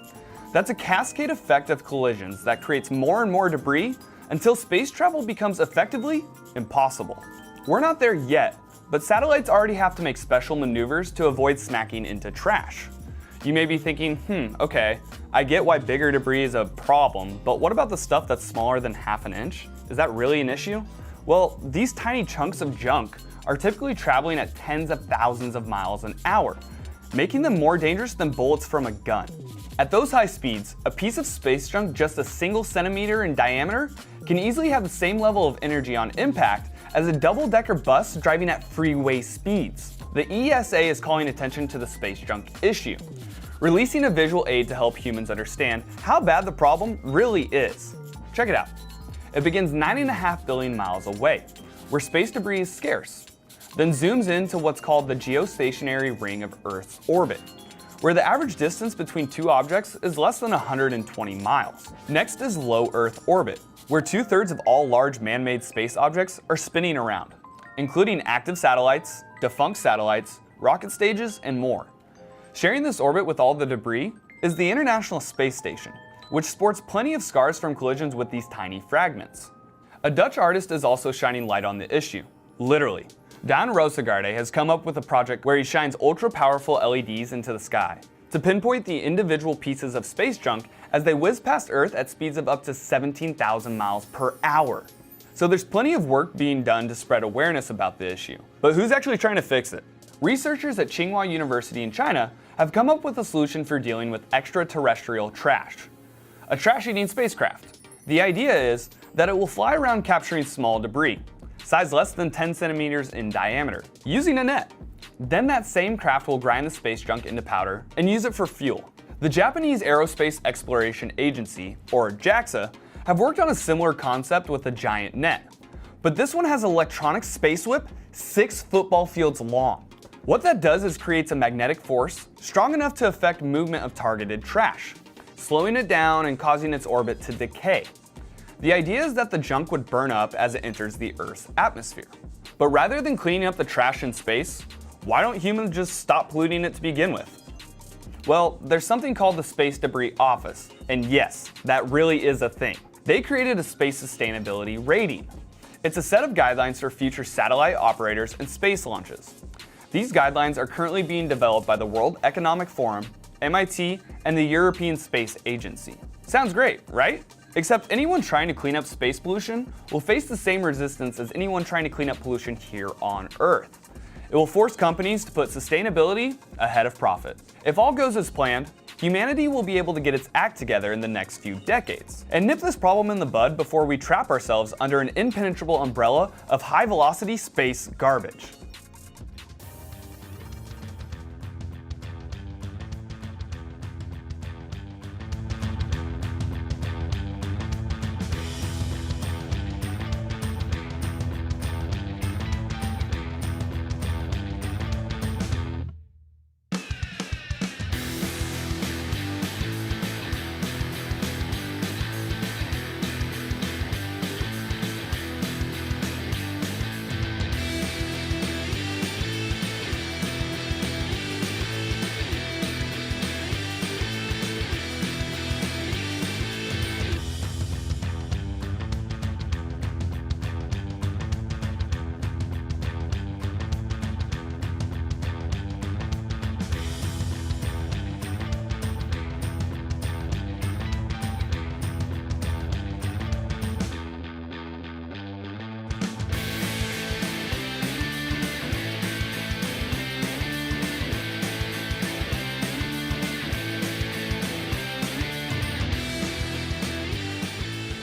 That's a cascade effect of collisions that creates more and more debris until space travel becomes effectively impossible. We're not there yet, but satellites already have to make special maneuvers to avoid smacking into trash. You may be thinking, okay, I get why bigger debris is a problem, but what about the stuff that's smaller than half an inch? Is that really an issue? Well, these tiny chunks of junk are typically traveling at tens of thousands of miles an hour, making them more dangerous than bullets from a gun. At those high speeds, a piece of space junk just a single centimeter in diameter can easily have the same level of energy on impact as a double-decker bus driving at freeway speeds. The ESA is calling attention to the space junk issue, releasing a visual aid to help humans understand how bad the problem really is. Check it out. it begins 9.5 billion miles away, where space debris is scarce, then zooms into what's called the geostationary ring of Earth's orbit, where the average distance between two objects is less than 120 miles. Next is low Earth orbit, where 2/3 of all large man-made space objects are spinning around, including active satellites, defunct satellites, rocket stages, and more. Sharing this orbit with all the debris is the International Space Station, which sports plenty of scars from collisions with these tiny fragments. A Dutch artist is also shining light on the issue, literally. Daan Roosegaarde has come up with a project where he shines ultra-powerful LEDs into the sky to pinpoint the individual pieces of space junk as they whiz past Earth at speeds of up to 17,000 miles per hour. So there's plenty of work being done to spread awareness about the issue. But who's actually trying to fix it? Researchers at Tsinghua University in China have come up with a solution for dealing with extraterrestrial trash, a trash-eating spacecraft. The idea is that it will fly around capturing small debris, size less than 10 centimeters in diameter, using a net. Then that same craft will grind the space junk into powder and use it for fuel. The Japanese Aerospace Exploration Agency, or JAXA, have worked on a similar concept with a giant net. But this one has an electronic space whip 6 football fields long. What that does is creates a magnetic force strong enough to affect movement of targeted trash, slowing it down and causing its orbit to decay. The idea is that the junk would burn up as it enters the Earth's atmosphere. But rather than cleaning up the trash in space, why don't humans just stop polluting it to begin with? Well, there's something called the Space Debris Office, and yes, that really is a thing. They created a space sustainability rating. It's a set of guidelines for future satellite operators and space launches. These guidelines are currently being developed by the World Economic Forum, MIT, and the European Space Agency. Sounds great, right? Except anyone trying to clean up space pollution will face the same resistance as anyone trying to clean up pollution here on Earth. It will force companies to put sustainability ahead of profit. If all goes as planned, humanity will be able to get its act together in the next few decades and nip this problem in the bud before we trap ourselves under an impenetrable umbrella of high-velocity space garbage.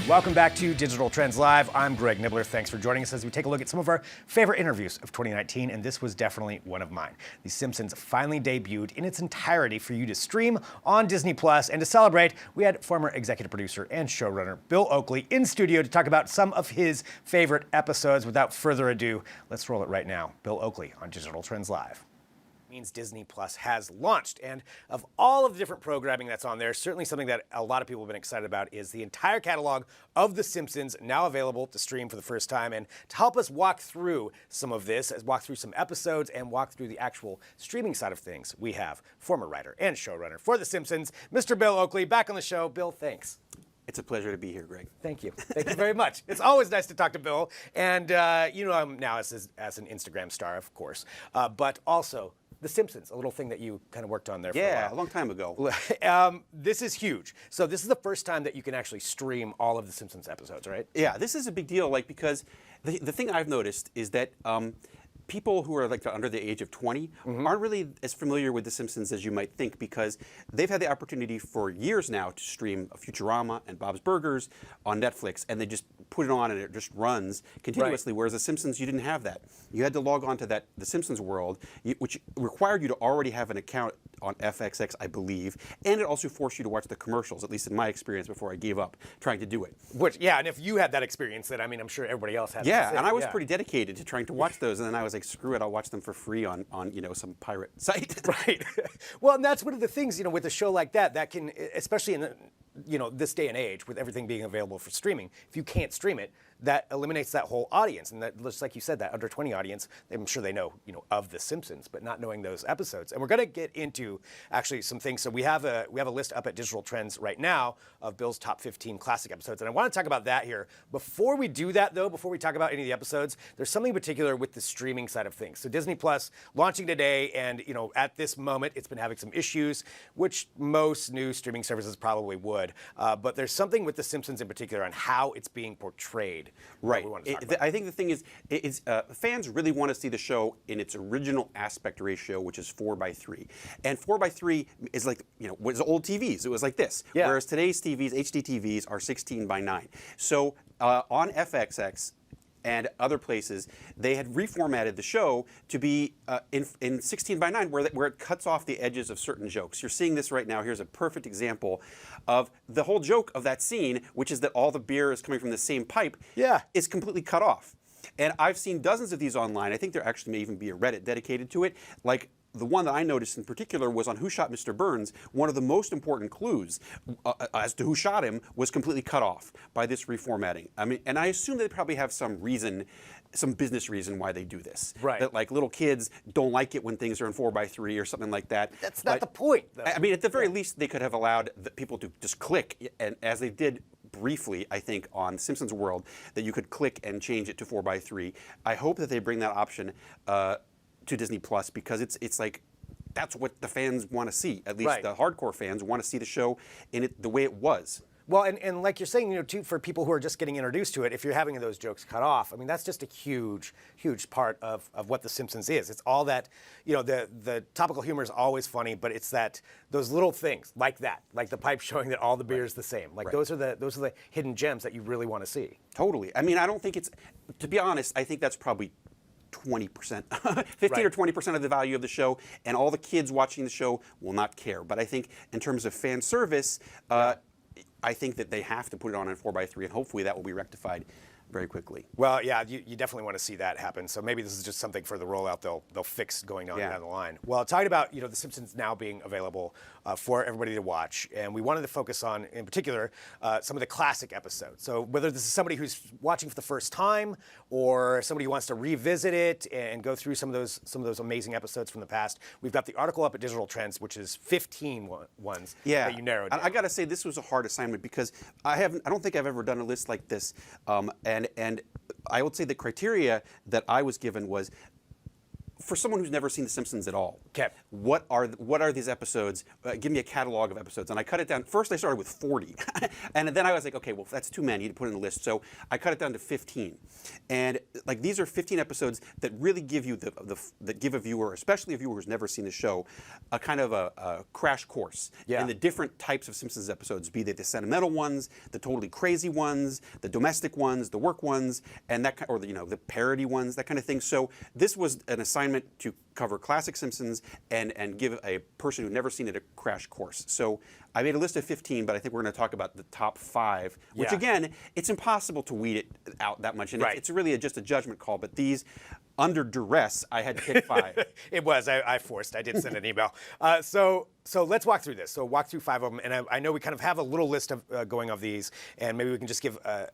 Welcome back to Digital Trends Live. I'm Greg Nibbler. Thanks for joining us as we take a look at some of our favorite interviews of 2019, and this was definitely one of mine. The Simpsons finally debuted in its entirety for you to stream on Disney+, and to celebrate, we had former executive producer and showrunner Bill Oakley in studio to talk about some of his favorite episodes. Without further ado, let's roll it right now. Bill Oakley on Digital Trends Live. Means Disney Plus has launched, and of all of the different programming that's on there, certainly something that a lot of people have been excited about is the entire catalog of The Simpsons now available to stream for the first time. And to help us walk through some of this, walk through some episodes and walk through the actual streaming side of things, we have former writer and showrunner for The Simpsons, Mr. Bill Oakley, back on the show. Bill, thanks. It's a pleasure to be here, Greg. Thank you. Thank you very much. It's always nice to talk to Bill. And you know I'm now as an Instagram star, of course, but also The Simpsons, a little thing that you kind of worked on there for a while. Yeah, a long time ago. This is huge. So this is the first time that you can actually stream all of The Simpsons episodes, right? Yeah, this is a big deal, because the thing I've noticed is that people who are under the age of 20 aren't really as familiar with The Simpsons as you might think, because they've had the opportunity for years now to stream Futurama and Bob's Burgers on Netflix, and they just put it on and it just runs continuously, whereas The Simpsons, you didn't have that. You had to log on to The Simpsons world, which required you to already have an account on FXX, I believe, and it also forced you to watch the commercials, at least in my experience, before I gave up trying to do it. Which, yeah, and if you had that experience, then I mean, I'm sure everybody else had. Yeah, and I was pretty dedicated to trying to watch those, and then I was like, screw it, I'll watch them for free on some pirate site. Right. Well, and that's one of the things, with a show like that can, especially in this day and age, with everything being available for streaming, if you can't stream it, that eliminates that whole audience. And that, just like you said, that under 20 audience, I'm sure they know, of The Simpsons, but not knowing those episodes. And we're going to get into actually some things. So we have a list up at Digital Trends right now of Bill's top 15 classic episodes. And I want to talk about that here. Before we do that, though, before we talk about any of the episodes, there's something in particular with the streaming side of things. So Disney Plus launching today, and at this moment, it's been having some issues, which most new streaming services probably would. But there's something with The Simpsons in particular on how it's being portrayed. Right. About. I think the thing is fans really want to see the show in its original aspect ratio, which is 4:3. And 4:3 is like, was old TVs. It was like this. Yeah. Whereas today's TVs, HD TVs, are 16:9. So on FXX and other places, they had reformatted the show to be in 16:9, where it cuts off the edges of certain jokes. You're seeing this right now. Here's a perfect example of the whole joke of that scene, which is that all the beer is coming from the same pipe, is completely cut off. And I've seen dozens of these online. I think there actually may even be a Reddit dedicated to it. Like, the one that I noticed in particular was on Who Shot Mr. Burns. One of the most important clues as to who shot him was completely cut off by this reformatting. I mean, and I assume they probably have some reason, some business reason why they do this. Right. That like little kids don't like it when things are in 4:3 or something like that. That's not the point, though. I mean, at the very least, they could have allowed the people to just click, and as they did briefly, I think, on Simpsons World, that you could click and change it to 4:3. I hope that they bring that option to Disney Plus, because it's like, that's what the fans want to see. At least the hardcore fans want to see the show in it the way it was. Well, and like you're saying, too, for people who are just getting introduced to it, if you're having those jokes cut off, I mean, that's just a huge, huge part of what The Simpsons is. It's all that, the topical humor is always funny, but it's those little things like that, like the pipe showing that all the beer is the same. Like those are the hidden gems that you really want to see. Totally. I mean, I don't think to be honest, I think that's probably 20%, 15 or 20% of the value of the show, and all the kids watching the show will not care. But I think in terms of fan service, I think that they have to put it on in 4:3, and hopefully that will be rectified very quickly. Well, yeah, you definitely want to see that happen. So maybe this is just something for the rollout they'll fix going on down the line. Well, talking about The Simpsons now being available for everybody to watch, and we wanted to focus on, in particular, some of the classic episodes. So whether this is somebody who's watching for the first time, or somebody who wants to revisit it and go through some of those amazing episodes from the past, we've got the article up at Digital Trends, which is 15 ones that you narrowed down. I got to say, this was a hard assignment, because I don't think I've ever done a list like this, and I would say the criteria that I was given was, for someone who's never seen The Simpsons at all, what are these episodes? Give me a catalog of episodes. And I cut it down. First, I started with 40. And then I was like, okay, well, that's too many to put in the list. So I cut it down to 15. And like, these are 15 episodes that really give you that give a viewer, especially a viewer who's never seen the show, a kind of a crash course in the different types of Simpsons episodes, be they the sentimental ones, the totally crazy ones, the domestic ones, the work ones, and that, or the parody ones, that kind of thing. So this was an assignment to cover classic Simpsons and give a person who'd never seen it a crash course. So I made a list of 15, but I think we're going to talk about the top 5, which again, it's impossible to weed it out that much. And it's really just a judgment call, but these, under duress, I had to pick 5. It was. I did send an email. So let's walk through this. So walk through 5 of them, and I know we kind of have a little list of going of these, and maybe we can just give a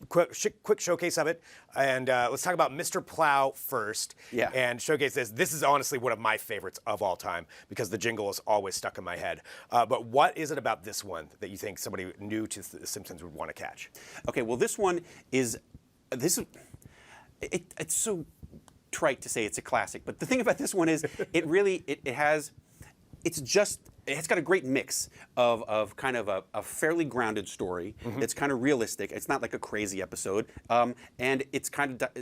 quick showcase of it. And let's talk about Mr. Plow first. Yeah. And showcase this. This is honestly one of my favorites of all time, because the jingle is always stuck in my head. But what is it about this one that you think somebody new to The Simpsons would want to catch? Okay. Well, this one is it's so trite to say it's a classic, but the thing about this one is it's got a great mix of kind of a fairly grounded story. It's kind of realistic. It's not like a crazy episode, and it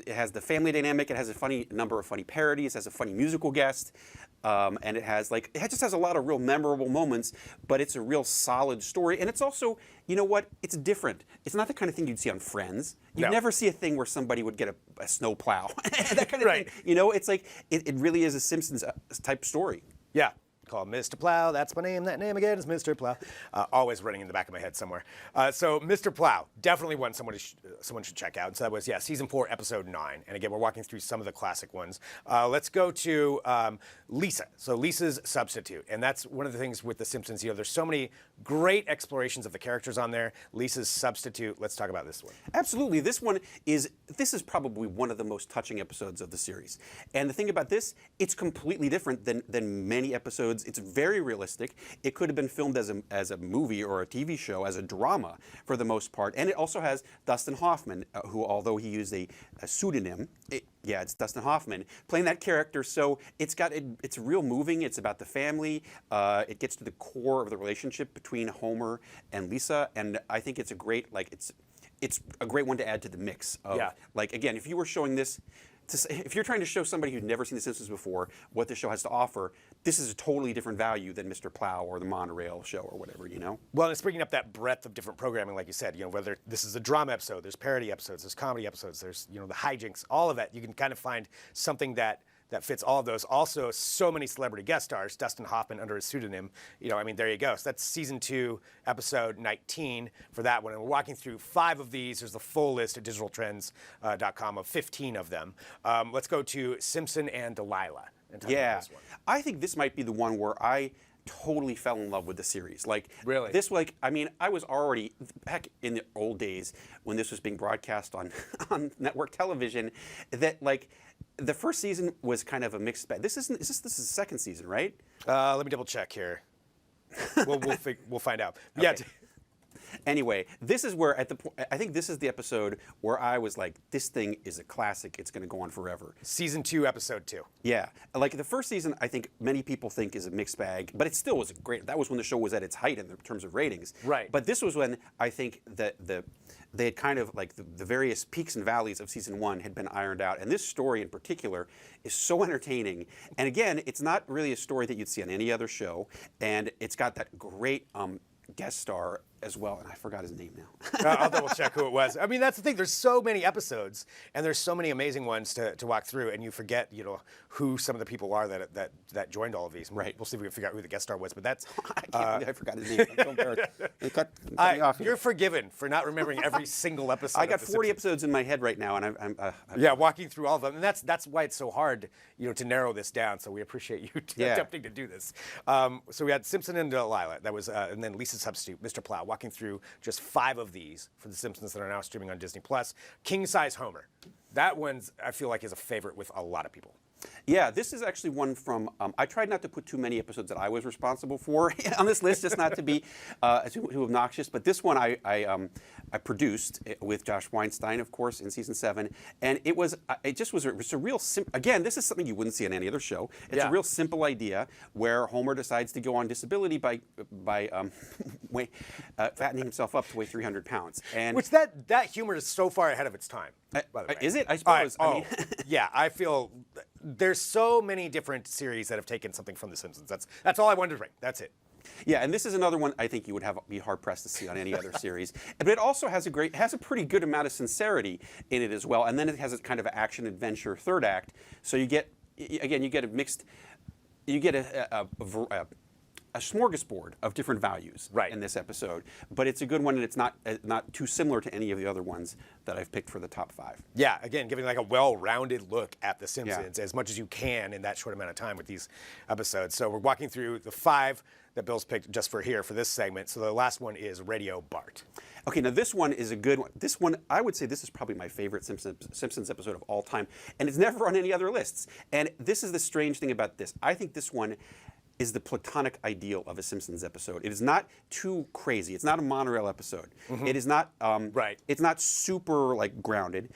has the family dynamic. It has a number of funny parodies. It has a funny musical guest, and it just has a lot of real memorable moments. But it's a real solid story, and it's also, it's different. It's not the kind of thing you'd see on Friends. You'd never see a thing where somebody would get a snow plow, that kind of thing. It's like it really is a Simpsons type story. Yeah. call him Mr. Plow. That's my name. That name again is Mr. Plow. Always running in the back of my head somewhere. So Mr. Plow, definitely one someone should check out. And so that was, season 4, episode 9. And again, we're walking through some of the classic ones. Let's go to Lisa. So Lisa's Substitute. And that's one of the things with The Simpsons. There's so many great explorations of the characters on there. Lisa's Substitute. Let's talk about this one. Absolutely. This is probably one of the most touching episodes of the series. And the thing about this, it's completely different than many episodes. It's very realistic. It could have been filmed as a movie or a TV show, as a drama for the most part. And it also has Dustin Hoffman, who, although he used a pseudonym, it's Dustin Hoffman playing that character. So it's real moving. It's about the family. It gets to the core of the relationship between Homer and Lisa. And I think it's a great it's a great one to add to the mix. Again, if you were showing this. If you're trying to show somebody who's never seen The Simpsons before what the show has to offer, this is a totally different value than Mr. Plow or the Monorail show or whatever, Well, it's bringing up that breadth of different programming, like you said. Whether this is a drama episode, there's parody episodes, there's comedy episodes, there's the hijinks, all of that. You can kind of find something that fits all of those. Also, so many celebrity guest stars. Dustin Hoffman under his pseudonym. There you go. So that's season 2, episode 19 for that one. And we're walking through 5 of these. There's the full list at digitaltrends.com of 15 of them. Let's go to Simpson and Delilah. And talk about this one. I think this might be the one where I totally fell in love with the series. Really? I was already back in the old days when this was being broadcast on network television. That the first season was kind of a mixed bag. This is the second season, right? Let me double check here. We'll find out. Okay. Yeah. Anyway, this is where I think this is the episode where I was like, this thing is a classic. It's going to go on forever. Season 2, episode 2. Yeah. The first season, I think many people think is a mixed bag, but it still was great. That was when the show was at its height in terms of ratings. Right. But this was when I think that they had kind of the various peaks and valleys of season 1 had been ironed out. And this story in particular is so entertaining. And again, it's not really a story that you'd see on any other show. And it's got that great guest star as well, and I forgot his name now. I'll double check who it was. I mean, that's the thing. There's so many episodes, and there's so many amazing ones to walk through, and you forget, who some of the people are that joined all of these. Right. We'll see if we can figure out who the guest star was, but that's... I forgot his name. I'm so embarrassed. Cut me off. You're forgiven for not remembering every single episode. I got 40 episodes in my head right now, and I'm walking through all of them, and that's why it's so hard, to narrow this down. So we appreciate you attempting to do this. So we had Simpson and Delilah. That was, and then Lisa's Substitute, Mr. Plow, walking through just 5 of these for The Simpsons that are now streaming on Disney+. King Size Homer. That one's, I feel like, is a favorite with a lot of people. Yeah, this is actually one from, I tried not to put too many episodes that I was responsible for on this list, just not to be too obnoxious, but this one I produced with Josh Weinstein, of course, in season 7, and it just was a real again, this is something you wouldn't see on any other show. It's a real simple idea where Homer decides to go on disability by fattening himself up to weigh 300 pounds. And which that humor is so far ahead of its time, by the way. Is it? I suppose. Yeah, I feel there's so many different series that have taken something from The Simpsons. That's all I wanted to bring. That's it. Yeah, and this is another one I think you would be hard pressed to see on any other series. But it also has a pretty good amount of sincerity in it as well. And then it has a kind of action adventure third act. So you get a mixed, a smorgasbord of different values in this episode, but it's a good one, and it's not too similar to any of the other ones that I've picked for the top 5. Yeah, again, giving a well-rounded look at The Simpsons as much as you can in that short amount of time with these episodes. So we're walking through the 5 that Bill's picked just for this segment. So the last one is Radio Bart. Okay, now this one is a good one. This one, I would say this is probably my favorite Simpsons episode of all time, and it's never on any other lists. And this is the strange thing about this. I think this one is the platonic ideal of a Simpsons episode. It is not too crazy. It's not a monorail episode. Mm-hmm. It is not It's not super grounded.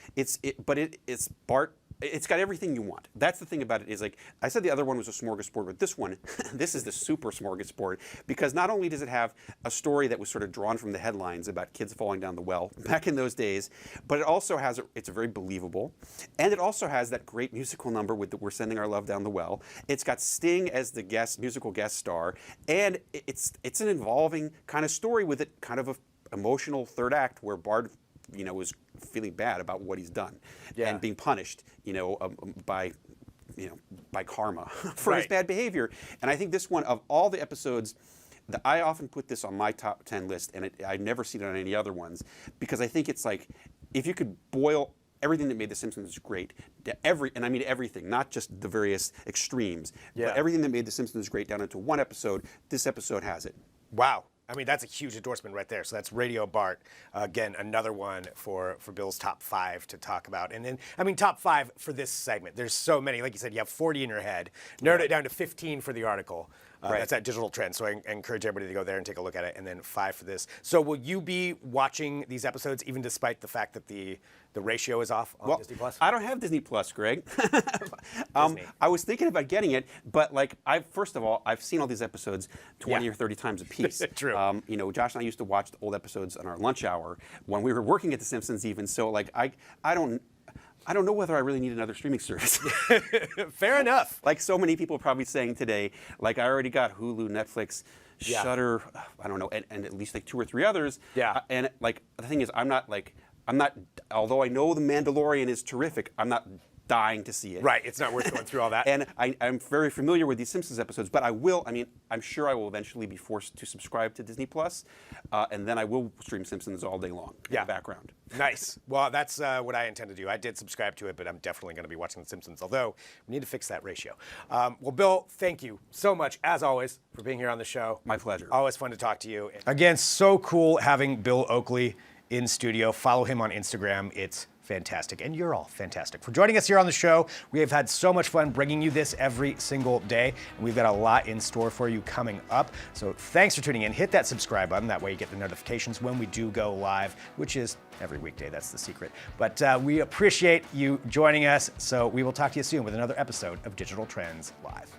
But it's Bart. It's got everything you want. That's the thing about it, is I said the other one was a smorgasbord, but this one, this is the super smorgasbord, because not only does it have a story that was sort of drawn from the headlines about kids falling down the well back in those days, but it also has, it's very believable, and it also has that great musical number with We're Sending Our Love Down the Well. It's got Sting as the musical guest star, and it's an involving kind of story with it, kind of a emotional third act where Bart is feeling bad about what he's done and being punished, by by karma for his bad behavior. And I think this one, of all the episodes, I often put this on my top 10 list, and I've never seen it on any other ones, because I think it's like, if you could boil everything that made The Simpsons great, and I mean everything, not just the various extremes, but everything that made The Simpsons great down into one episode, this episode has it. Wow. I mean, that's a huge endorsement right there. So that's Radio Bart. Again, another one for Bill's top 5 to talk about. And then, I mean, top 5 for this segment. There's so many. Like you said, you have 40 in your head. Narrowed it down to 15 for the article. That's at Digital Trends. So I encourage everybody to go there and take a look at it. And then 5 for this. So will you be watching these episodes even despite the fact that the ratio is off on Disney Plus? I don't have Disney Plus, Greg. I was thinking about getting it, but like, first of all, I've seen all these episodes 20 or 30 times a piece. True. Josh and I used to watch the old episodes on our lunch hour when we were working at The Simpsons even. So like, I don't know whether I really need another streaming service. Fair enough. Like so many people probably saying today, like I already got Hulu, Netflix, Shudder, I don't know, and at least like 2 or 3 others. Yeah. And like, the thing is, I'm not, although I know The Mandalorian is terrific, I'm not dying to see it. Right, it's not worth going through all that. And I'm very familiar with these Simpsons episodes, but I'm sure I will eventually be forced to subscribe to Disney Plus, and then I will stream Simpsons all day long in the background. Nice. Well, that's what I intend to do. I did subscribe to it, but I'm definitely going to be watching The Simpsons, although we need to fix that ratio. Well, Bill, thank you so much, as always, for being here on the show. My pleasure. Always fun to talk to you. Again, so cool having Bill Oakley in studio. Follow him on Instagram. It's fantastic. And you're all fantastic for joining us here on the show. We have had so much fun bringing you this every single day, and we've got a lot in store for you coming up. So thanks for tuning in. Hit that subscribe button. That way you get the notifications when we do go live, which is every weekday. That's the secret. But we appreciate you joining us. So we will talk to you soon with another episode of Digital Trends Live.